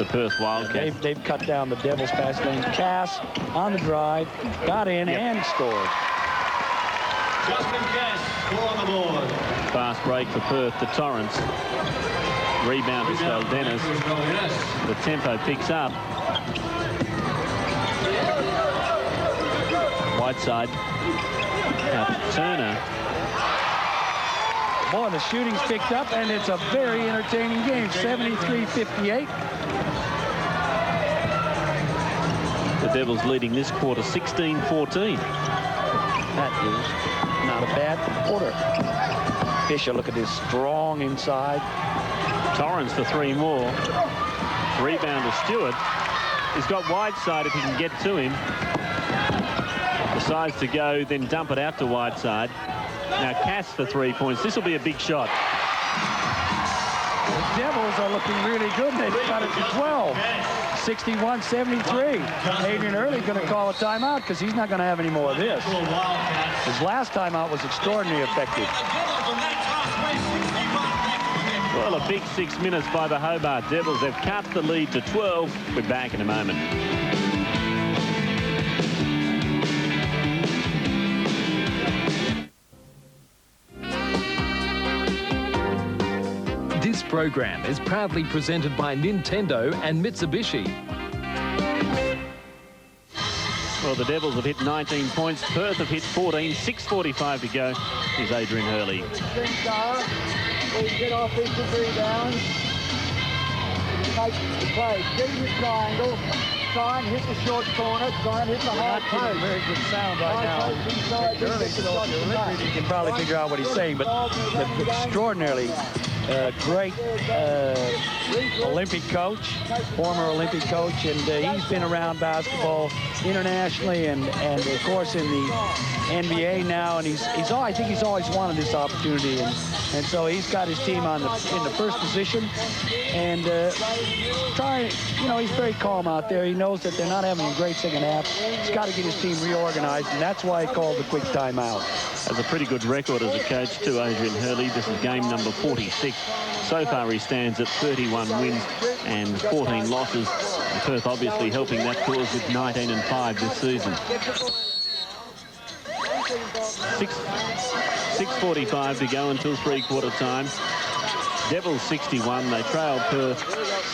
Perth Wildcats. They've cut down the Devils pass lane. Cass on the drive, got in and scored. Justin Cass, score on the board. Fast break for Perth to Torrance. Rebound is Feldenis. The tempo picks up. Whiteside. Now Turner. Boy, the shooting's picked up, and it's a very entertaining game. 73-58. The Devils leading this quarter 16-14. That is not a bad quarter. Fisher, look at this strong inside. Torrance for 3 more. Rebound to Stewart. He's got Whiteside if he can get to him. Decides to go, then dump it out to Whiteside. Now Cass for 3 points. This will be a big shot. The Devils are looking really good. They've got it to 12. 61-73. Adrian Early going to call a timeout because he's not going to have any more of this. His last time out was extraordinarily effective. Well, a big 6 minutes by the Hobart Devils. They've cut the lead to 12. We're back in a moment. This program is proudly presented by Nintendo and Mitsubishi. Well, the Devils have hit 19 points. Perth have hit 14. 6:45 to go. Here's Adrian Hurley. Get offensive rebounds. Make the play. Get in the triangle. Try and hit the short corner. Try and hit the high post. Very good sound right now. You can probably figure out what he's saying, but extraordinarily great Olympic coach, former Olympic coach, and he's been around basketball internationally and of course in the NBA now, and I think he's always wanted this opportunity, and so he's got his team in the first position, and he's very calm out there. He knows that they're not having a great second half. He's got to get his team reorganized, and that's why he called the quick timeout. Has a pretty good record as a coach too, Adrian Hurley. This is game number 46. So far he stands at 31 wins and 14 losses. And Perth obviously helping that cause with 19-5 this season. 6:45 to go until three-quarter time. Devils 61. They trail Perth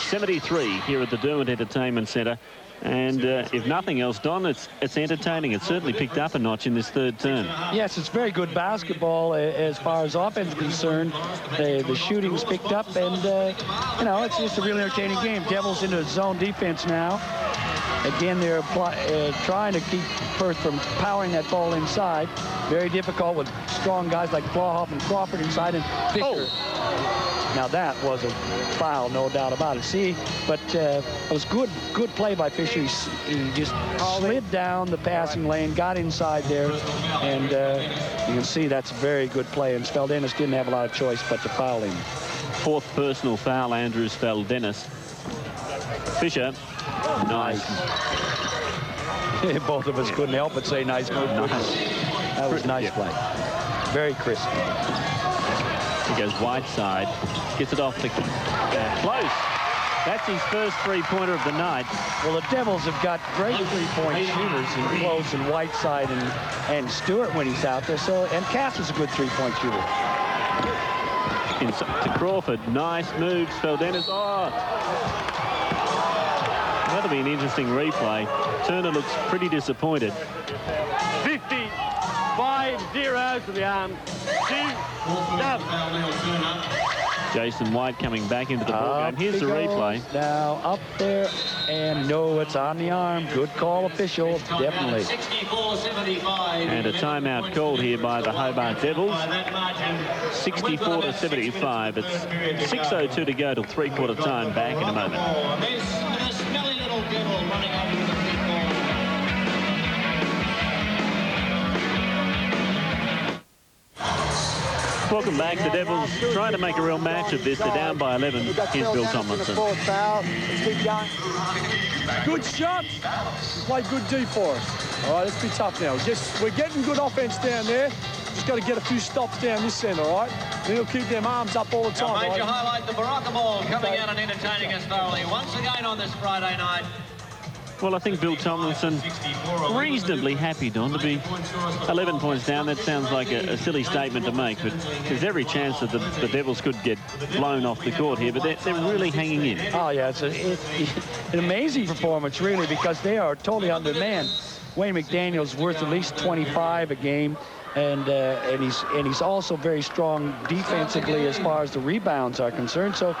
73 here at the Derwent Entertainment Centre. And if nothing else, Don, it's entertaining. It's certainly picked up a notch in this third term. Yes, it's very good basketball as far as offense is concerned. The shooting's picked up, and it's just a really entertaining game. Devils into zone defense now. Again, they're trying to keep Perth from powering that ball inside. Very difficult with strong guys like Clawhoff and Crawford inside, and Fisher. Oh. Now that was a foul, no doubt about it. See, but it was good play by Fisher. He just slid down the passing lane, got inside there, and you can see that's a very good play. And Speldenis didn't have a lot of choice but to foul him. Fourth personal foul, Andrew Speldenis. Fisher, nice. Both of us couldn't help but say nice move. Nice. That was nice play. Very crisp. He goes wide side, gets it off the close. That's his first three-pointer of the night. Well, the Devils have got great three-point shooters in Close and Whiteside and Stewart when he's out there. So, and Cass is a good three-point shooter. To Crawford, nice move. Speldenis. Oh, that'll be an interesting replay. Turner looks pretty disappointed. 50-5-0 to the arm. Jason White coming back into the ballgame. Here's the replay. Now up there, and no, it's on the arm. Good call, official, definitely. And a timeout called here by the Hobart Devils. 64-75. It's 6:02 to go till three-quarter time. Back in a moment. Welcome back. The Devils trying to make a real match of this. They're down by 11. Here's Bill Tomlinson. Good shot. Played good D for us. All right, let's be tough now. We're getting good offense down there. Just got to get a few stops down this end, all right? Then he'll keep them arms up all the time. Major highlight, the Baraka Ball coming out and entertaining us thoroughly once again on this Friday night. Well, I think Bill Tomlinson reasonably happy, Don, to be 11 points down. That sounds like a silly statement to make, but there's every chance that the Devils could get blown off the court here, but they're really hanging in. Oh, yeah, it's an amazing performance, really, because they are totally undermanned. Wayne McDaniel's worth at least 25 a game, and he's also very strong defensively as far as the rebounds are concerned. So,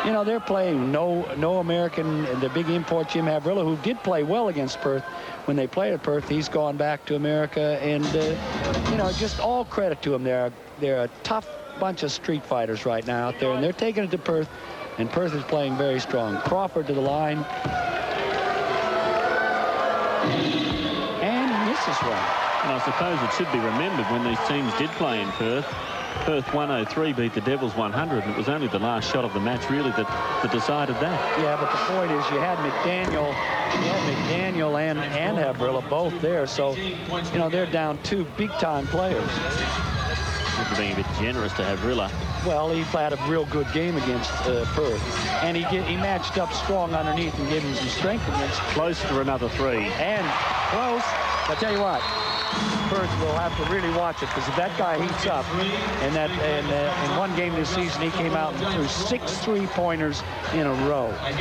you know, they're playing no American, and the big import, Jim Havrilla, who did play well against Perth when they played at Perth. He's gone back to America, and, you know, just all credit to them. They're a tough bunch of street fighters right now out there, and they're taking it to Perth, and Perth is playing very strong. Crawford to the line. And misses one. And I suppose it should be remembered when these teams did play in Perth. Perth 103 beat the Devils 100, and it was only the last shot of the match really that decided that. Yeah, but the point is you had McDaniel and Havrilla both there, so you know they're down 2 big-time players. You're being a bit generous to Havrilla. Well, he had a real good game against Perth, and he matched up strong underneath and gave him some strength against. Close for another 3. And close. I tell you what, Perth will have to really watch it, because if that guy heats up, and in one game this season he came out and threw 6 3-pointers in a row. That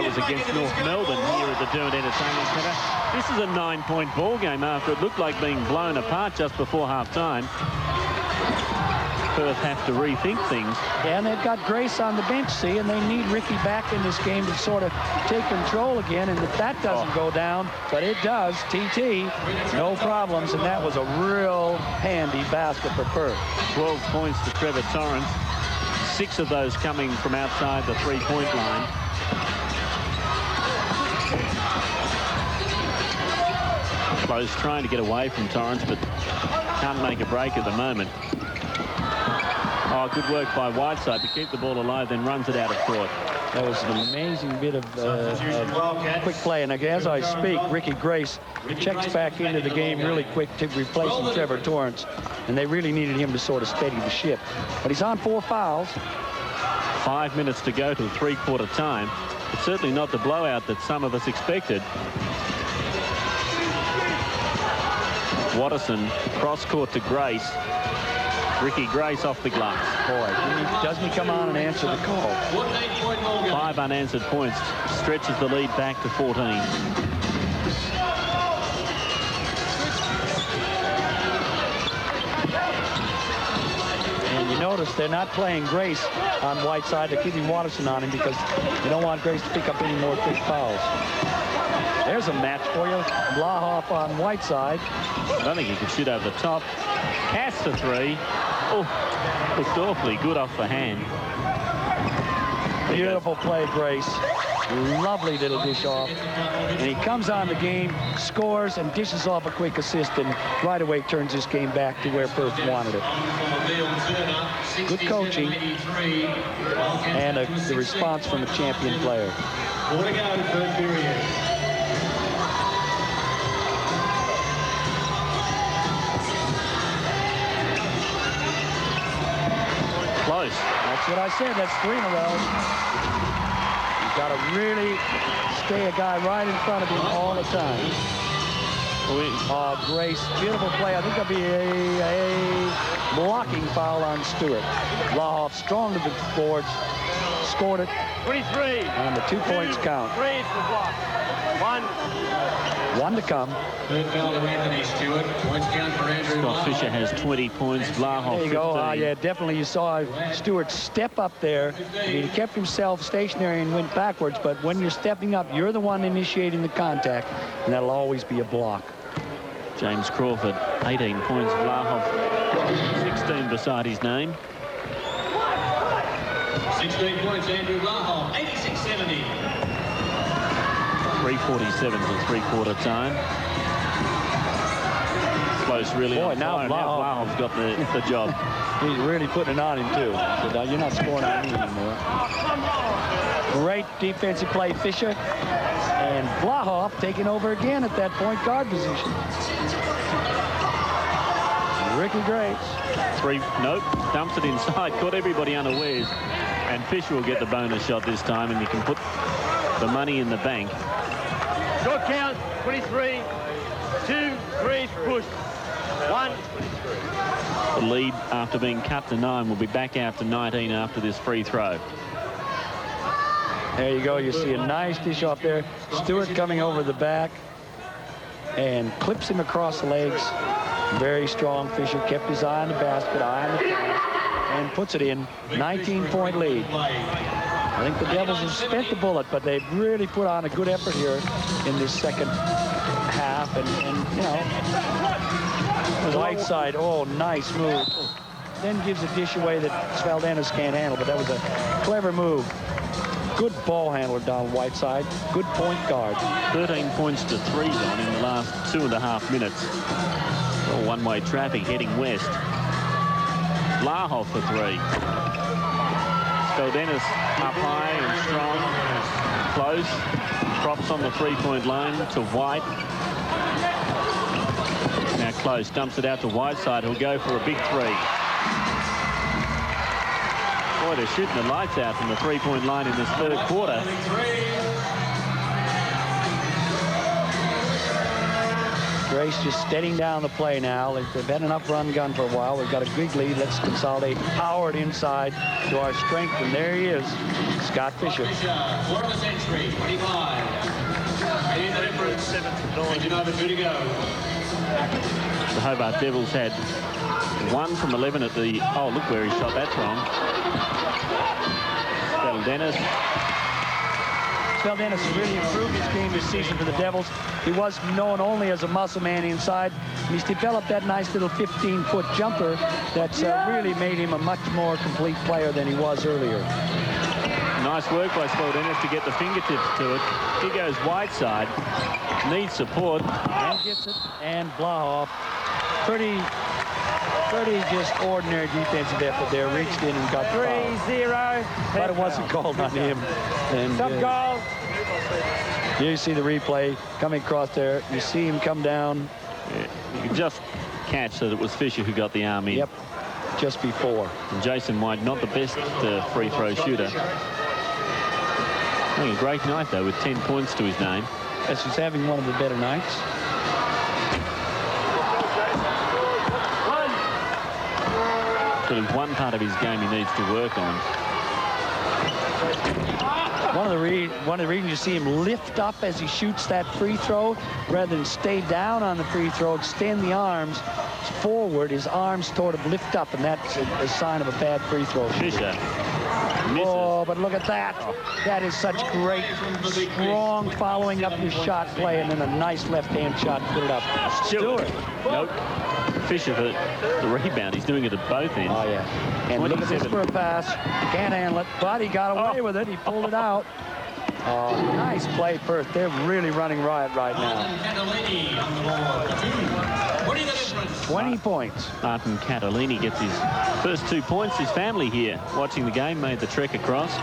was against North Melbourne here at the Dermot Entertainment Centre. This is a 9-point ball game after it looked like being blown apart just before half-time. Perth have to rethink things. Yeah, and they've got Grace on the bench, see, and they need Ricky back in this game to sort of take control again, and if that doesn't go down, but it does, TT, no problems, and that was a real handy basket for Perth. 12 points to Trevor Torrance, 6 of those coming from outside the 3-point line. Close trying to get away from Torrance, but can't make a break at the moment. Oh, good work by Whiteside to keep the ball alive, then runs it out of court. That was an amazing bit of quick play. And as I speak, Ricky Grace checks back into the game really quick to replacing Trevor Torrance. And they really needed him to sort of steady the ship. But he's on 4 fouls. 5 minutes to go till 3-quarter time. It's certainly not the blowout that some of us expected. Watterson cross court to Grace. Ricky Grace off the glass. Boy, doesn't he come on and answer the call? 5 unanswered points. Stretches the lead back to 14. And you notice they're not playing Grace on Whiteside. They're keeping Watterson on him because you don't want Grace to pick up any more quick fouls. There's a match for you. Blahoff on Whiteside. I don't think he could shoot over the top. Casts the 3. Oh, looked awfully good off the hand. Beautiful play, Grace. Lovely little dish off. And he comes on the game, scores, and dishes off a quick assist, and right away turns this game back to where Perth wanted it. Good coaching and the response from a champion player. 4 to go, third period. Close. That's what I said. That's 3 in a row. You've got to really stay a guy right in front of him all the time. Grace, beautiful play. I think there'll be a blocking foul on Stewart. Blahoff strong to the boards, scored it. 23. And the 2 points count. 3 is the block. 1 to come. Third foul to Anthony Stewart. Points count for Andrew. Scott Fisher has 20 points. Blahoff There you go. 15. Yeah, definitely. You saw Stewart step up there. He kept himself stationary and went backwards, but when you're stepping up, you're the one initiating the contact, and that'll always be a block. James Crawford, 18 points. Blahoff, 16 beside his name. 16 points, Andrew Blahoff. 86-70. 3:47 to 3-quarter time. Close, really. Boy, on now fire. Blahoff. Blahoff's got the job. He's really putting it on him, too. He said, you're not scoring on me anymore. Great defensive play, Fisher. And Blahoff taking over again at that point guard position. Ricky Grace. Nope, dumps it inside, caught everybody unawares. And Fisher will get the bonus shot this time, and you can put the money in the bank. Short count, 23. 2, 3, push. 1. The lead after being cut to 9 will be back out to 19 after this free throw. There you go. You see a nice dish off there. Stewart coming over the back and clips him across the legs. Very strong. Fisher kept his eye on the basket, eye on the pass, and puts it in. 19-point lead. I think the Devils have spent the bullet, but they've really put on a good effort here in this second half. And you know, Whiteside, oh, nice move. Then gives a dish away that Svaldenis can't handle, but that was a clever move. good ball handler, Donald Whiteside. Good point guard. 13 points to 3s on in the last 2.5 minutes. Well, one-way traffic heading west. Vlahov for 3. Speldenis up high and strong. Close. Props on the three-point line to White. Now Close dumps it out to Whiteside, who'll go for a big 3. Boy, they're shooting the lights out from the three-point line in this third quarter. Grace just steadying down the play now. They've had enough run gun for a while. We've got a big lead. Let's consolidate. Howard inside to our strength, and there he is, Scott Fisher. Quarter century, 25. In the difference, 7-9. Good to go. The Hobart Devils had 1 from 11 at the... Oh, look where he shot that from. Speldenis. Speldenis has really improved his game this season for the Devils. He was known only as a muscle man inside. And he's developed that nice little 15-foot jumper that's really made him a much more complete player than he was earlier. Nice work by Speldenis to get the fingertips to it. Here goes Whiteside. Needs support. And gets it. And Vlahov. Pretty just ordinary defensive effort there. Reached in and got 3-0. But it wasn't called on him. And goal. Here you see the replay coming across there. You see him come down. Yeah, you can just catch that it was Fisher who got the arm in. Yep, just before. And Jason White, not the best free throw shooter. Having a great night, though, with 10 points to his name. Yes, he's having one of the better nights. But there's one part of his game he needs to work on. One of the reasons you see him lift up as he shoots that free throw, rather than stay down on the free throw, extend the arms forward, his arms sort of lift up, and that's a sign of a bad free throw. Fisher misses. Oh, but look at that. That is such great, strong following up his shot play, and then a nice left-hand shot to put it up. Stewart. Nope. Fisher for the rebound. He's doing it at both ends. Oh, yeah. And look at this for a pass. Can't handle it, but he got away with it. He pulled it out. Oh, nice play, Perth. They're really running riot right now. 20 points. Martin Catalini gets his first 2 points. His family here watching the game made the trek across.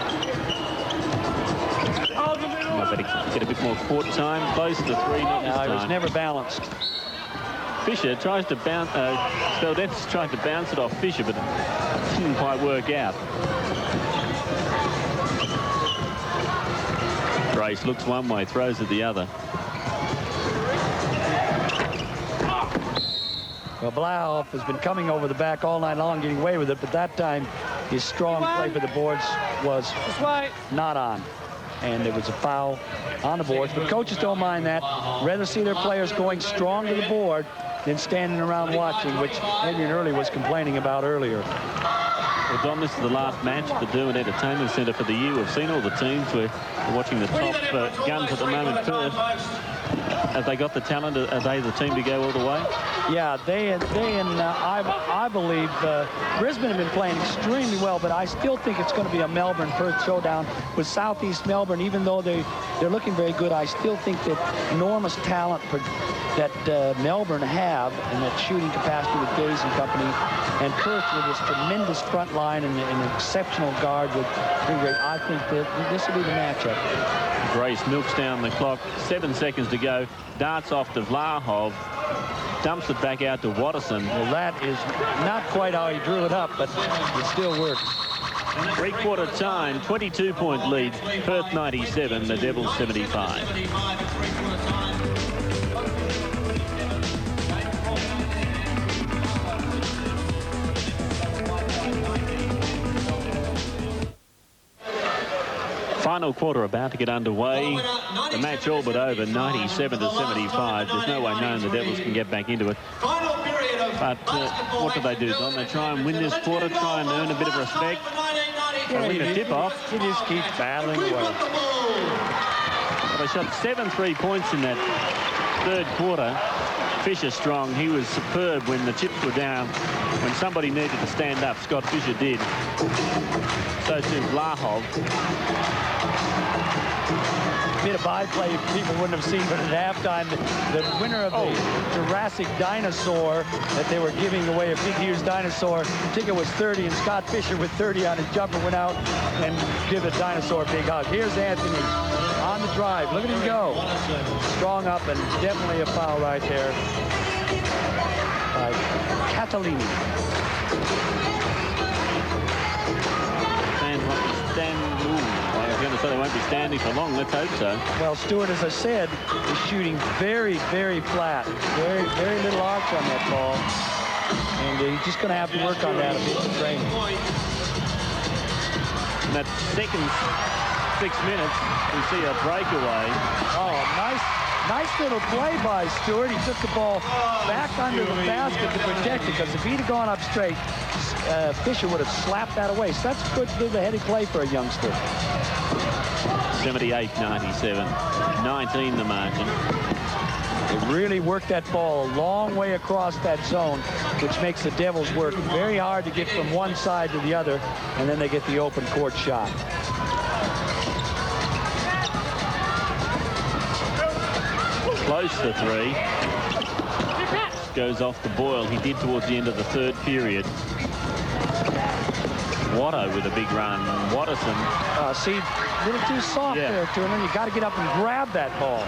Might better get a bit more court time. Close to 3, not this time. He was never balanced. Fisher tries to bounce. Speldenis tried to bounce it off Fisher, but it didn't quite work out. Grace looks one way, throws it the other. Well, Vlahov has been coming over the back all night long, getting away with it, but that time his strong play for the boards was not on. And there was a foul on the boards, but coaches don't mind that. Rather see their players going strong to the board than standing around watching, which Adrian Early was complaining about earlier. Well, Don, this is the last match at the Derwent Entertainment Centre for the year. We've seen all the teams. We're watching the top guns at the moment. Perth, have they got the talent? Are they the team to go all the way? Yeah, they and I believe Brisbane have been playing extremely well, but I still think it's going to be a Melbourne-Perth showdown with Southeast Melbourne. Even though they're looking very good, I still think that enormous talent that Melbourne have, and that shooting capacity with Gaze and company, and Perth with this tremendous front line and an exceptional guard with great. I think that this will be the matchup. Grace milks down the clock. 7 seconds to go. Darts off to Vlahov. Dumps it back out to Watterson. Well, that is not quite how he drew it up, but it still works. 3-quarter time, 22-point lead. Perth 97, the Devils 75. Final quarter about to get underway. The match all but over, 97-75. There's no way known the Devils can get back into it. But what do they do, Don? They try and win this quarter, try and earn a bit of respect. They win a tip-off. He just keeps battling away. Well, they shot 7 3-points in that third quarter. Fisher strong. He was superb when the chips were down. When somebody needed to stand up, Scott Fisher did. So too Vlahov. bit of byplay people wouldn't have seen, but at halftime, the winner of the Jurassic dinosaur that they were giving away, a big, huge dinosaur, ticket was 30, and Scott Fisher with 30 on his jumper went out and give the dinosaur a big hug. Here's Anthony on the drive. Look at him go. Strong up, and definitely a foul right there by Catalini. I was going to say they won't be standing for long. Let's hope so. Well, Stewart, as I said, is shooting very, very flat. Very, very little arch on that ball. And he's just going to have to work on that a bit in training. In that second 6 minutes, we see a breakaway. Oh, nice little play by Stewart. He took the ball back under the basket to protect it, because if he'd have gone up straight, Fisher would have slapped that away. So that's good, the heady play for a youngster. 78-97, 19 the margin. They really worked that ball a long way across that zone, which makes the Devils work very hard to get from one side to the other, and then they get the open court shot. Close to three. Goes off the boil. He did towards the end of the third period. Watto with a big run. Watterson. See, a little too soft there, Turner. You got to get up and grab that ball.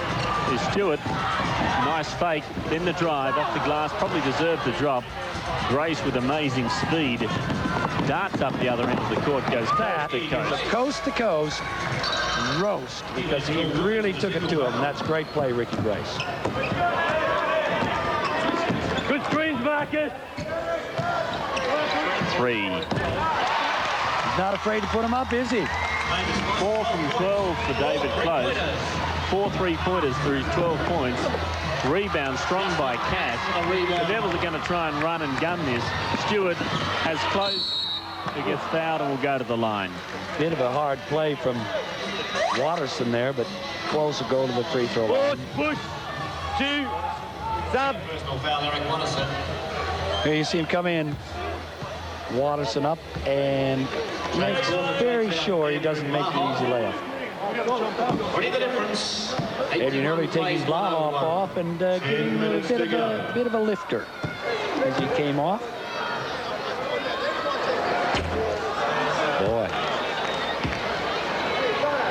Here's Stewart. Nice fake. Then the drive off the glass. Probably deserved the drop. Grace with amazing speed. Darts up the other end of the court. Goes coast to coast roast, because he really took it to him. That's great play, Ricky Grace. Good screens, Marcus. Three. He's not afraid to put him up, is he? 4 from 12 for David Close. 4 3-pointers for his 12 points. Rebound strong by Cass. The Devils are going to try and run and gun this. Stewart has Close, who gets fouled and will go to the line. Bit of a hard play from Watterson there, but Close will go to the free throw line. Push, 2, sub. Personal foul, Eric Watterson. Here you see him come in. Watterson up and makes very sure he doesn't make the easy layup. Adrian Early taking Blanhoff off and giving him a bit of a lifter as he came off. Boy.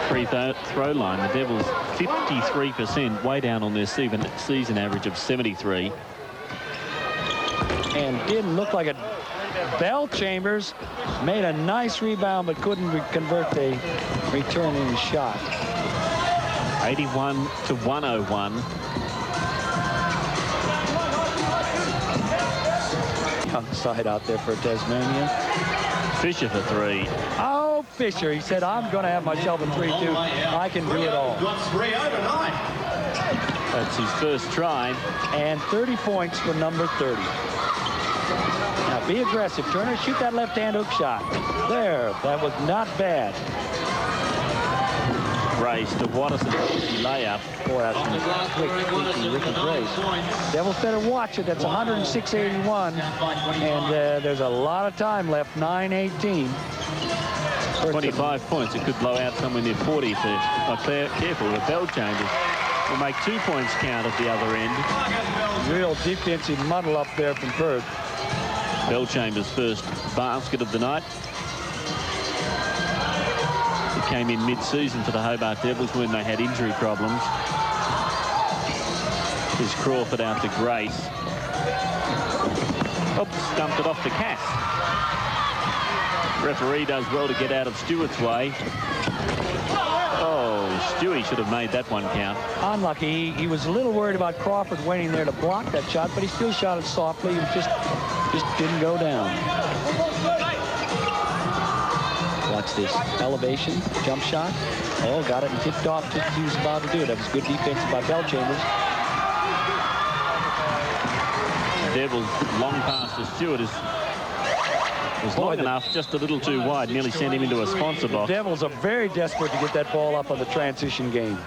Free throw line. The Devils 53%, way down on their season average of 73. And didn't look like it. Bell Chambers made a nice rebound, but couldn't convert the returning shot. 81-101. Outside out there for Tasmania. Fisher for three. Oh, Fisher. He said, I'm going to have myself a 3-2. I can do it all. Got 3 overnight. That's his first try. And 30 points for number 30. Now, be aggressive, Turner. Shoot that left-hand hook shot. There. That was not bad. Grace to Watterson. Layup. Boy, that's quick, Ricky Grace. Devils better watch it. That's 106-81. And there's a lot of time left. 9:18. 25 points. It could blow out somewhere near 40 if they're not careful. The Bell Chambers will make 2 points count at the other end. Real defensive muddle up there from Perth. Bell Chambers' first basket of the night. He came in mid-season for the Hobart Devils when they had injury problems. Here's Crawford out to Grace. Oops, dumped it off to Cass. Referee does well to get out of Stewart's way. Oh, Stewie should have made that one count. Unlucky. He was a little worried about Crawford waiting there to block that shot, but he still shot it softly and just didn't go down. Watch this elevation jump shot. Oh, got it and tipped off just as he was about to do it. That was good defense by Bell Chambers. Devils long pass to Stewart was long enough, just a little too wide, nearly sent him into a sponsor box. The Devils are very desperate to get that ball up on the transition game.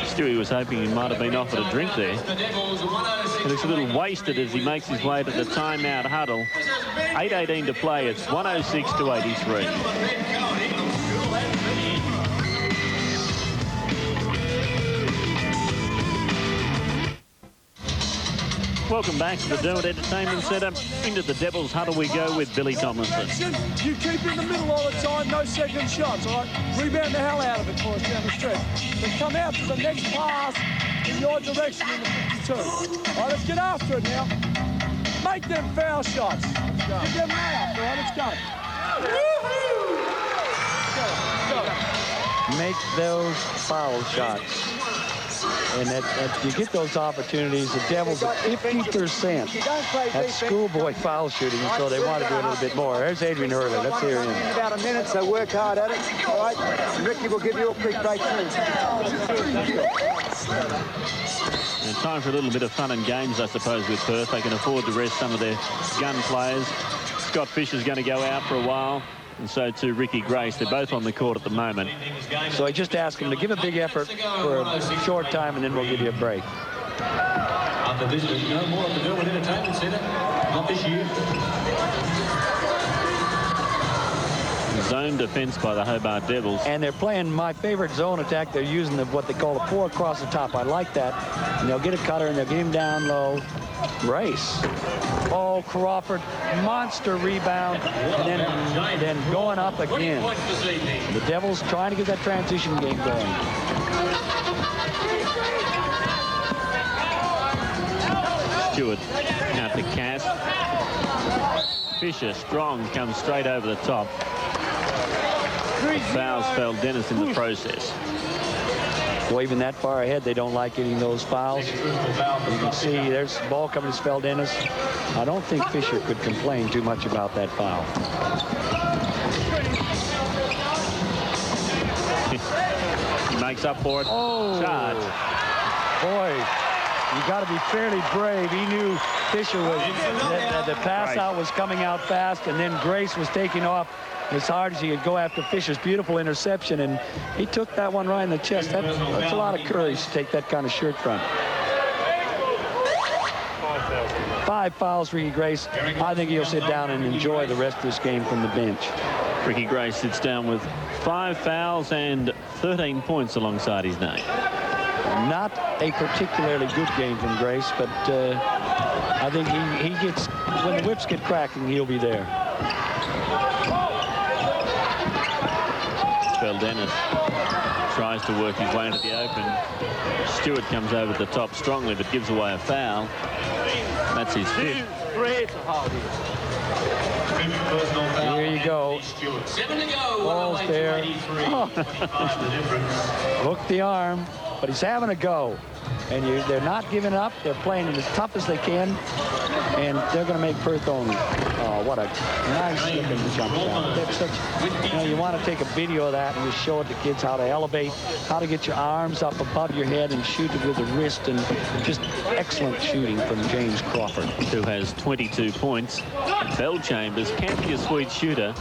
Stewie was hoping he might have been offered a drink there. He looks a little wasted as he makes his way to the timeout huddle. 8:18 to play. It's 106-83. Welcome back to the Dermot Entertainment Centre. Into the Devils huddle we go with Billy Tomlinson. You keep in the middle all the time, no second shots, all right? Rebound the hell out of it for us down the stretch. But come out to the next pass in your direction in the 52. All right, let's get after it now. Make them foul shots. Get them out, all right? Let's go. Make those foul shots. And you get those opportunities. The Devils are 50% at schoolboy foul shooting, so they want to do a little bit more. There's Adrian Hurley. Let's hear him. In about a minute, so work hard at it. All right, and Ricky will give you a quick break too. And time for a little bit of fun and games, I suppose, with Perth. They can afford to rest some of their gun players. Scott Fisher's going to go out for a while, and so too Ricky Grace. They're both on the court at the moment. So I just asked him to give a big effort for a short time, and then we'll give you a break. After this, no more at the Dermot Entertainment Centre. Not this year. Zone defence by the Hobart Devils. And they're playing my favorite zone attack. They're using what they call a 4 across the top. I like that. And they'll get a cutter, and they'll get him down low. Grace. Oh, Crawford, monster rebound, and then going up again. The Devils trying to get that transition game going. Stewart out to Cass. Fisher, strong, comes straight over the top. Fouls felled Dennis in the process. Well, even that far ahead, they don't like getting those fouls. You can see there's the ball coming to spell Dennis. I don't think Fisher could complain too much about that foul. He makes up for it. Oh, charge. Boy, you got to be fairly brave. He knew Fisher was, the pass out was coming out fast, and then Grace was taking off as hard as he could go after Fisher's beautiful interception, and he took that one right in the chest. That's a lot of courage to take that kind of shirt front. 5 fouls, Ricky Grace. I think he'll sit down and enjoy the rest of this game from the bench. Ricky Grace sits down with 5 fouls and 13 points alongside his name. Not a particularly good game from Grace, but I think he gets, when the whips get cracking, he'll be there. Spell Dennis tries to work his way into the open. Stewart comes over the top strongly, but gives away a foul. That's his 5th. Here you go. 7 to go. Ball's there. Oh. Hook the arm, but he's having a go. And they're not giving up. They're playing it as tough as they can. And they're going to make Perth only. Oh, what a nice looking jump shot. That's such, you want to take a video of that and just show it to kids how to elevate, how to get your arms up above your head and shoot it with the wrist, and just excellent shooting from James Crawford, who has 22 points. Bell Chambers can't be a sweet shooter.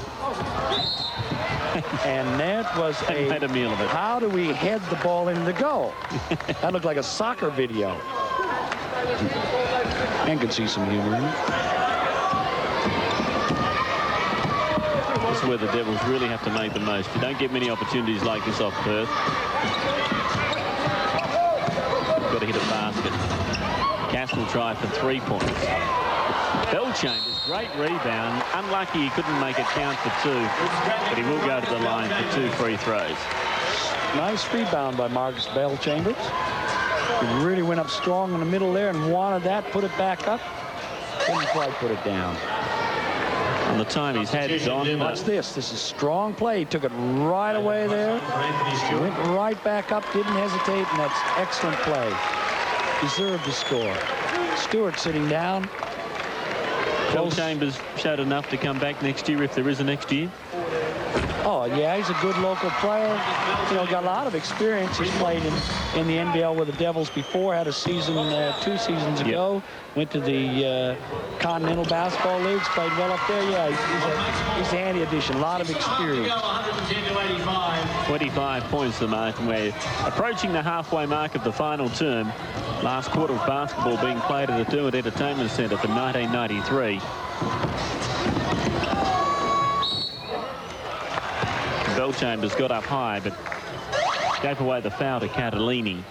And that was made a meal of it. How do we head the ball into the goal? That looked like a soccer video. And could see some humor in it. This is where the Devils really have to make the most. You don't get many opportunities like this off Perth. Got to hit a basket. Cass will try for 3 points. Bell Chambers, great rebound. Unlucky he couldn't make it count for 2, but he will go to the line for 2 free throws. Nice rebound by Marcus Bell Chambers. He really went up strong in the middle there and wanted that, put it back up. Didn't quite put it down. On the time he's had gone. What's this? This is strong play. He took it right away there. Went right back up, didn't hesitate, and that's excellent play. Deserved to score. Stewart sitting down. Bell Chambers showed enough to come back next year if there is a next year. Oh, yeah, he's a good local player. You know, got a lot of experience. He's played in the NBL with the Devils before, had a season 2 seasons ago. Went to the Continental Basketball Leagues, played well up there. Yeah, he's a handy addition. A lot of experience. 25 points the mark, and we're approaching the halfway mark of the final term. Last quarter of basketball being played at the Dermot Entertainment Centre for 1993. Bell Chambers got up high, but gave away the foul to Catalini.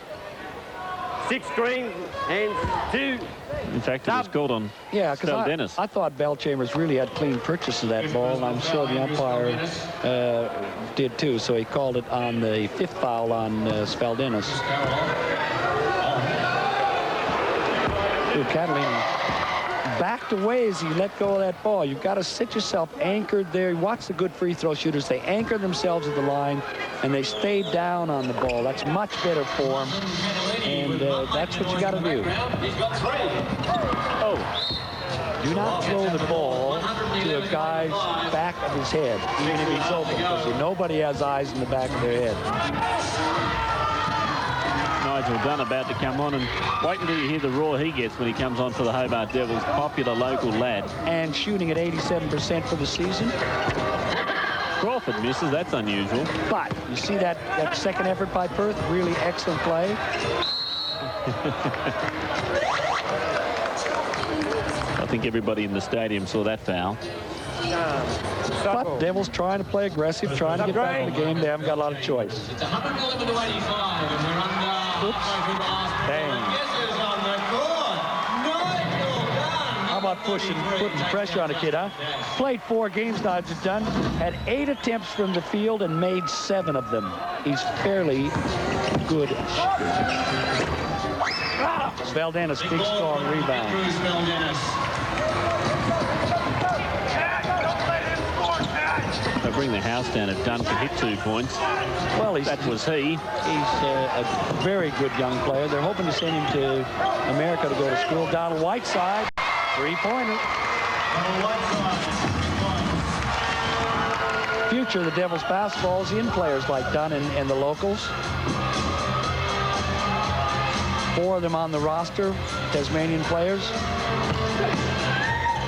6 green and 2. In fact, it was called on Dennis. I thought Bellchambers really had clean purchase of that ball, and I'm sure the umpire did too, so he called it on the 5th foul on Speldenis. Catalini backed away as he let go of that ball. You've got to sit yourself anchored there. Watch the good free throw shooters. They anchor themselves at the line, and they stay down on the ball. That's much better form, and that's what you got to do. Do not throw the ball to a guy's back of his head, even if he's open, because nobody has eyes in the back of their head. Nigel Dunn about to come on, and wait until you hear the roar he gets when he comes on for the Hobart Devils. Popular local lad. And shooting at 87% for the season. Crawford misses. That's unusual. But you see that second effort by Perth? Really excellent play. I think everybody in the stadium saw that foul. But Devils trying to play aggressive, trying to get back in the game. They haven't got a lot of choice. It's 111 to 85, and we're under. Oops. Dang. How about putting pressure on a kid, huh? Played 4 games, Nigel Dunn. Had 8 attempts from the field and made 7 of them. He's fairly good. Speldenis, big, strong rebound. They bring the house down if Dunn can hit 2 points. Well, that was he. He's a very good young player. They're hoping to send him to America to go to school. Donald Whiteside, 3-pointer. Future of the Devils basketball is in players like Dunn and the locals. 4 of them on the roster, Tasmanian players.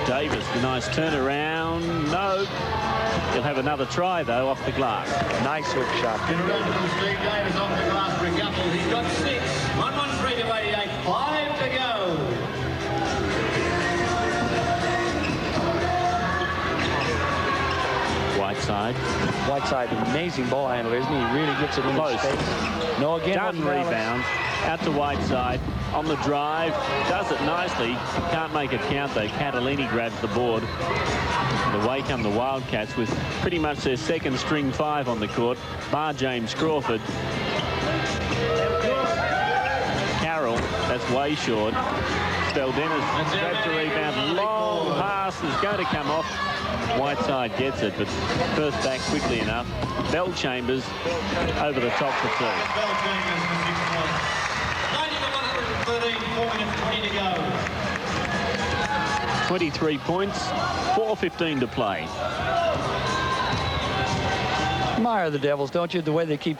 Davis, the nice turnaround. No. He'll have another try, though, off the glass. Nice hook shot. Steve Davis off the glass for a couple. He's got 6. 113 to 88. 5 to go. Whiteside, amazing ball handler, isn't he? He really gets it in his face. No, again, Dunn rebound. Out to Whiteside. On the drive. Does it nicely. Can't make it count, though. Catalini grabs the board. And away come the Wildcats with pretty much their second string 5 on the court. Bar James Crawford. Carroll, that's way short. Speldenis grabs the rebound. Long pass is going to come off. Whiteside gets it, but Perth back quickly enough. Bellchambers over the top for 2. Bellchambers for 6 points. 90 to 113, 4 minutes 20 to go. 23 points, 4:15 to play. Admire the Devils, don't you? The way they keep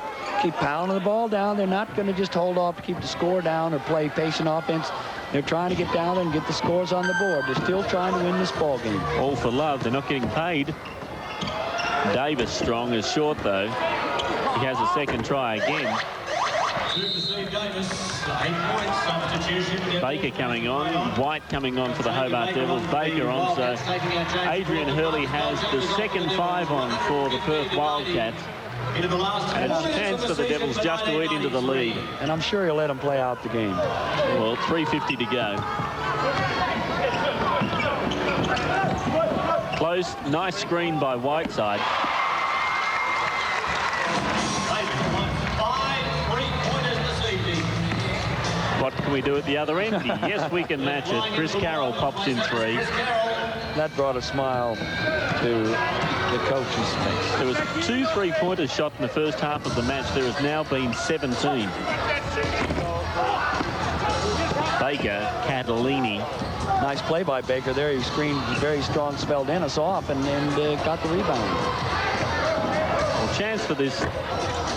pounding the ball down. They're not going to just hold off to keep the score down or play patient offense. They're trying to get down there and get the scores on the board. They're still trying to win this ball game. All for love. They're not getting paid. Davis strong is short, though. He has a second try again. Baker coming on. White coming on for the Hobart Devils. Baker on, so Adrian Hurley has the second 5 on for the Perth Wildcats. And it's a chance for the Devils just to eat into the lead. And I'm sure he'll let them play out the game. Well, 3:50 to go. Close, nice screen by Whiteside. 5 3-pointers this evening. What can we do at the other end? Yes, we can match it. Chris Carroll pops in 3. That brought a smile to the coach's face. There was 2 3-pointers shot in the first half of the match. There has now been 17. Baker, Catalini. Nice play by Baker there. He screened very strong Speldenis off and got the rebound. Well, chance for this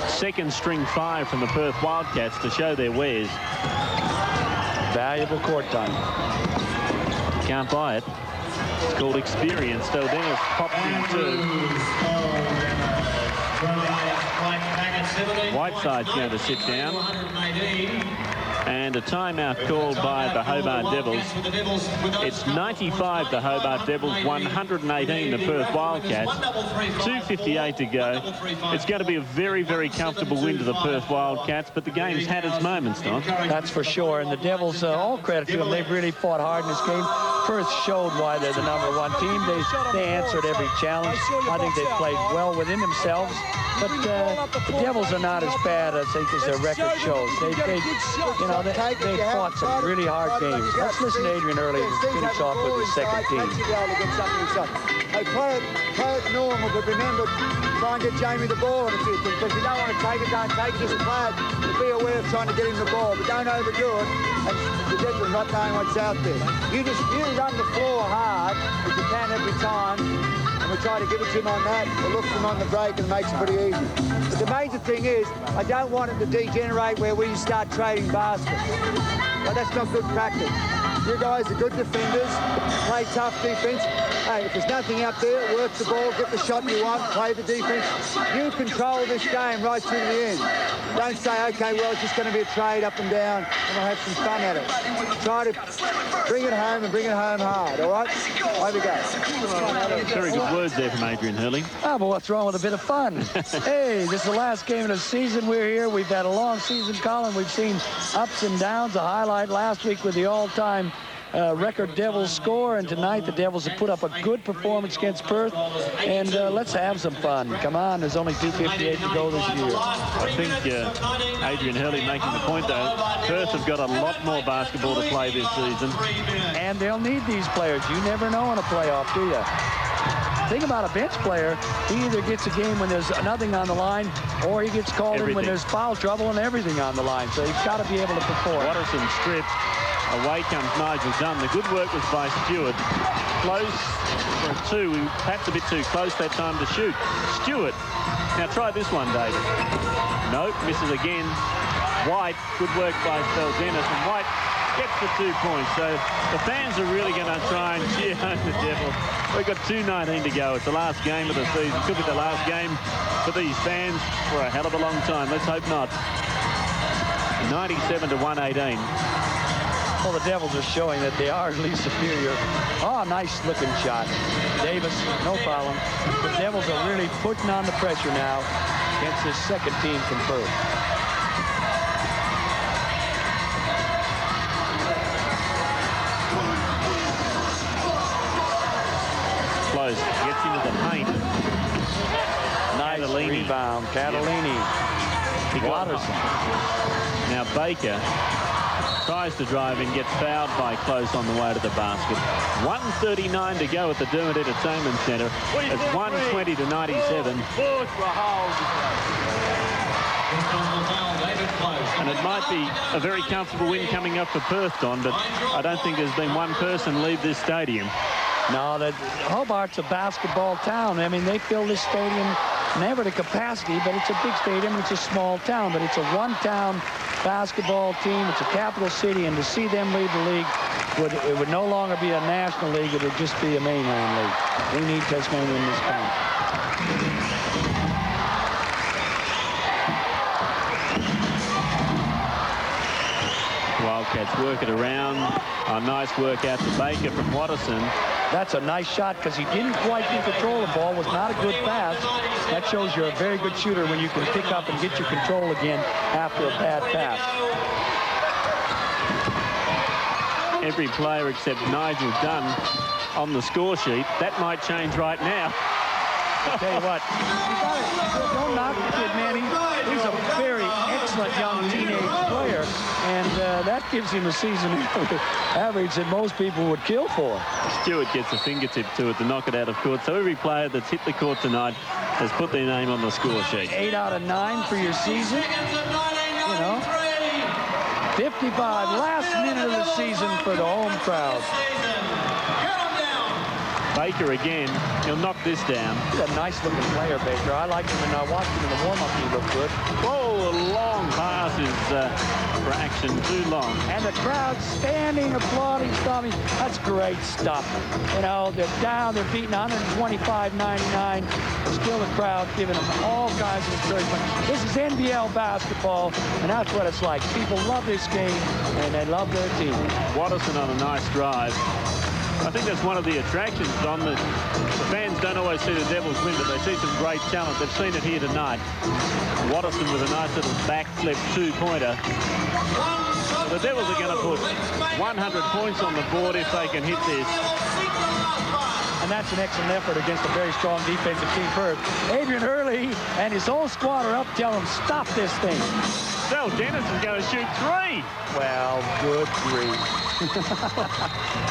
second string 5 from the Perth Wildcats to show their wares. Valuable court time. Can't buy it. It's called experience. Speldenis popped in 2. Whiteside's going to sit down. And a timeout called by the Hobart Devils. It's 95 the Hobart Devils, 118 the Perth Wildcats. 2:58 to go. It's going to be a very, very comfortable win to the Perth Wildcats, but the game's had its moments, Don. That's for sure. And the Devils, all credit to them, they've really fought hard in this game. Perth showed why they're the #1 team. They answered every challenge. I think they played well within themselves. But the Devils are not as bad, I think, as their record shows. They fought some really hard games. Let's listen to Adrian early and finish off with the second team. Hey, play it normal, but remember, try and get Jamie the ball on a few things. But if you don't want to take it, don't take it. Just play it. But be aware of trying to get him the ball, but don't overdo it. And the Devils not knowing what's out there. You run the floor hard, if you can every time. And we try to give it to him on that. It looks him on the break and makes it pretty easy. But the major thing is, I don't want it to degenerate where we start trading baskets. But that's not good practice. You guys are good defenders, play tough defense. Hey, if there's nothing out there, work the ball, get the shot you want, play the defense. You control this game right through the end. Don't say, okay, well, it's just going to be a trade up and down, and we'll have some fun at it. Try to bring it home and bring it home hard, all right? Over we go. Very good words there from Adrian Hurley. Oh, but what's wrong with a bit of fun? Hey, this is the last game of the season. We're here. We've had a long season, Colin. We've seen ups and downs. A highlight last week with the all-time record Devils score, and tonight the Devils have put up a good performance against Perth, and let's have some fun. Come on, there's only 2:58 to go this year. I think Adrian Hurley making the point, though, Perth have got a lot more basketball to play this season. And they'll need these players. You never know in a playoff, do you? Think about a bench player. He either gets a game when there's nothing on the line, or he gets called in when there's foul trouble and everything on the line. So he's got to be able to perform. Watterson stripped. Away comes Nigel Dunn. The good work was by Stewart. Close for two. Perhaps a bit too close that time to shoot. Stewart. Now try this one, David. Nope, misses again. White. Good work by Felzenis. And White gets the 2 points. So the fans are really going to try and cheer home the Devils. We've got 2:19 to go. It's the last game of the season. Could be the last game for these fans for a hell of a long time. Let's hope not. 97 to 118. Well, the Devils are showing that they are at least superior. Oh, nice looking shot. Davis, no problem. The Devils are really putting on the pressure now against this second team from Perth. Close, gets into the paint. Nice rebound, Catalini. Watterson. Now Baker tries to drive and gets fouled by Close on the way to the basket. 1:39 to go at the Dermott Entertainment Centre. It's 120 to 97. And it might be a very comfortable win coming up for Perth, Don, but I don't think there's been one person leave this stadium. No, Hobart's a basketball town. I mean, they fill this stadium never to capacity, but it's a big stadium. It's a small town, but it's a one-town basketball team. It's a capital city, and to see them lead the league, it would no longer be a national league. It would just be a mainland league. We need Tasmania in this count. Wildcats work it around. A nice work out to Baker from Watterson. That's a nice shot because he didn't quite control the ball. Was not a good pass. That shows you're a very good shooter when you can pick up and get your control again after a bad pass. Every player except Nigel Dunn on the score sheet. That might change right now. I'll tell you what, don't knock the kid, man. He's a very excellent young teenage player, and that gives him a season average that most people would kill for. Stewart gets a fingertip to it to knock it out of court. So every player that's hit the court tonight has put their name on the score sheet. 8 out of 9 for your season. You know, 55, last minute of the season for the home crowd. Baker again. He'll knock this down. He's a nice-looking player, Baker. I liked him, and I watched him in the warm-up. He looked good. Oh, a long pass is for action too long. And the crowd standing, applauding, stopping. That's great stuff. You know, they're down, they're beating 125-99. Still the crowd giving them all kinds of encouragement. This is NBL basketball, and that's what it's like. People love this game, and they love their team. Watterson on a nice drive. I think that's one of the attractions, Don. The fans don't always see the Devils win, but they see some great talent. They've seen it here tonight. Watterson with a nice little backflip two-pointer. The Devils are going to put 100 points on the board if they can hit this. And that's an excellent effort against a very strong defensive team. Perth. Adrian Hurley and his whole squad are up. Tell them, stop this thing. Del Dennis is going to shoot 3. Well, good grief.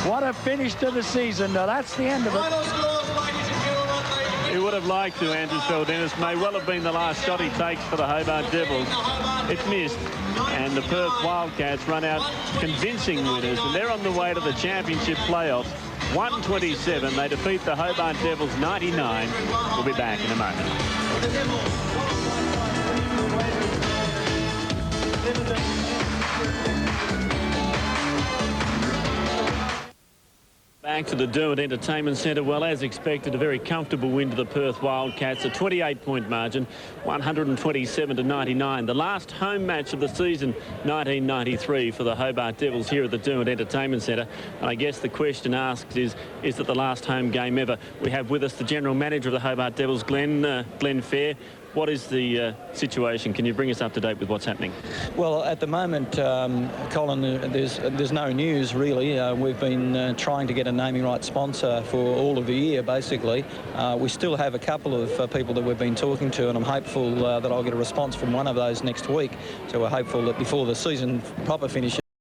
What a finish to the season. Now, that's the end of it. He would have liked to, Andrew Dennis. May well have been the last shot he takes for the Hobart Devils. It missed, and the Perth Wildcats run out convincing winners, and they're on the way to the championship playoffs. 127. They defeat the Hobart Devils 99. We'll be back in a moment. Back to the Derwent Entertainment Centre. Well, as expected, a very comfortable win to the Perth Wildcats, a 28-point margin, 127-99. The last home match of the season, 1993, for the Hobart Devils here at the Derwent Entertainment Centre. And I guess the question asked is it the last home game ever? We have with us the General Manager of the Hobart Devils, Glenn Fair. What is the situation? Can you bring us up to date with what's happening? Well, at the moment, Colin, there's no news really. We've been trying to get a naming rights sponsor for all of the year, basically. We still have a couple of people that we've been talking to, and I'm hopeful that I'll get a response from one of those next week. So we're hopeful that before the season proper finishes,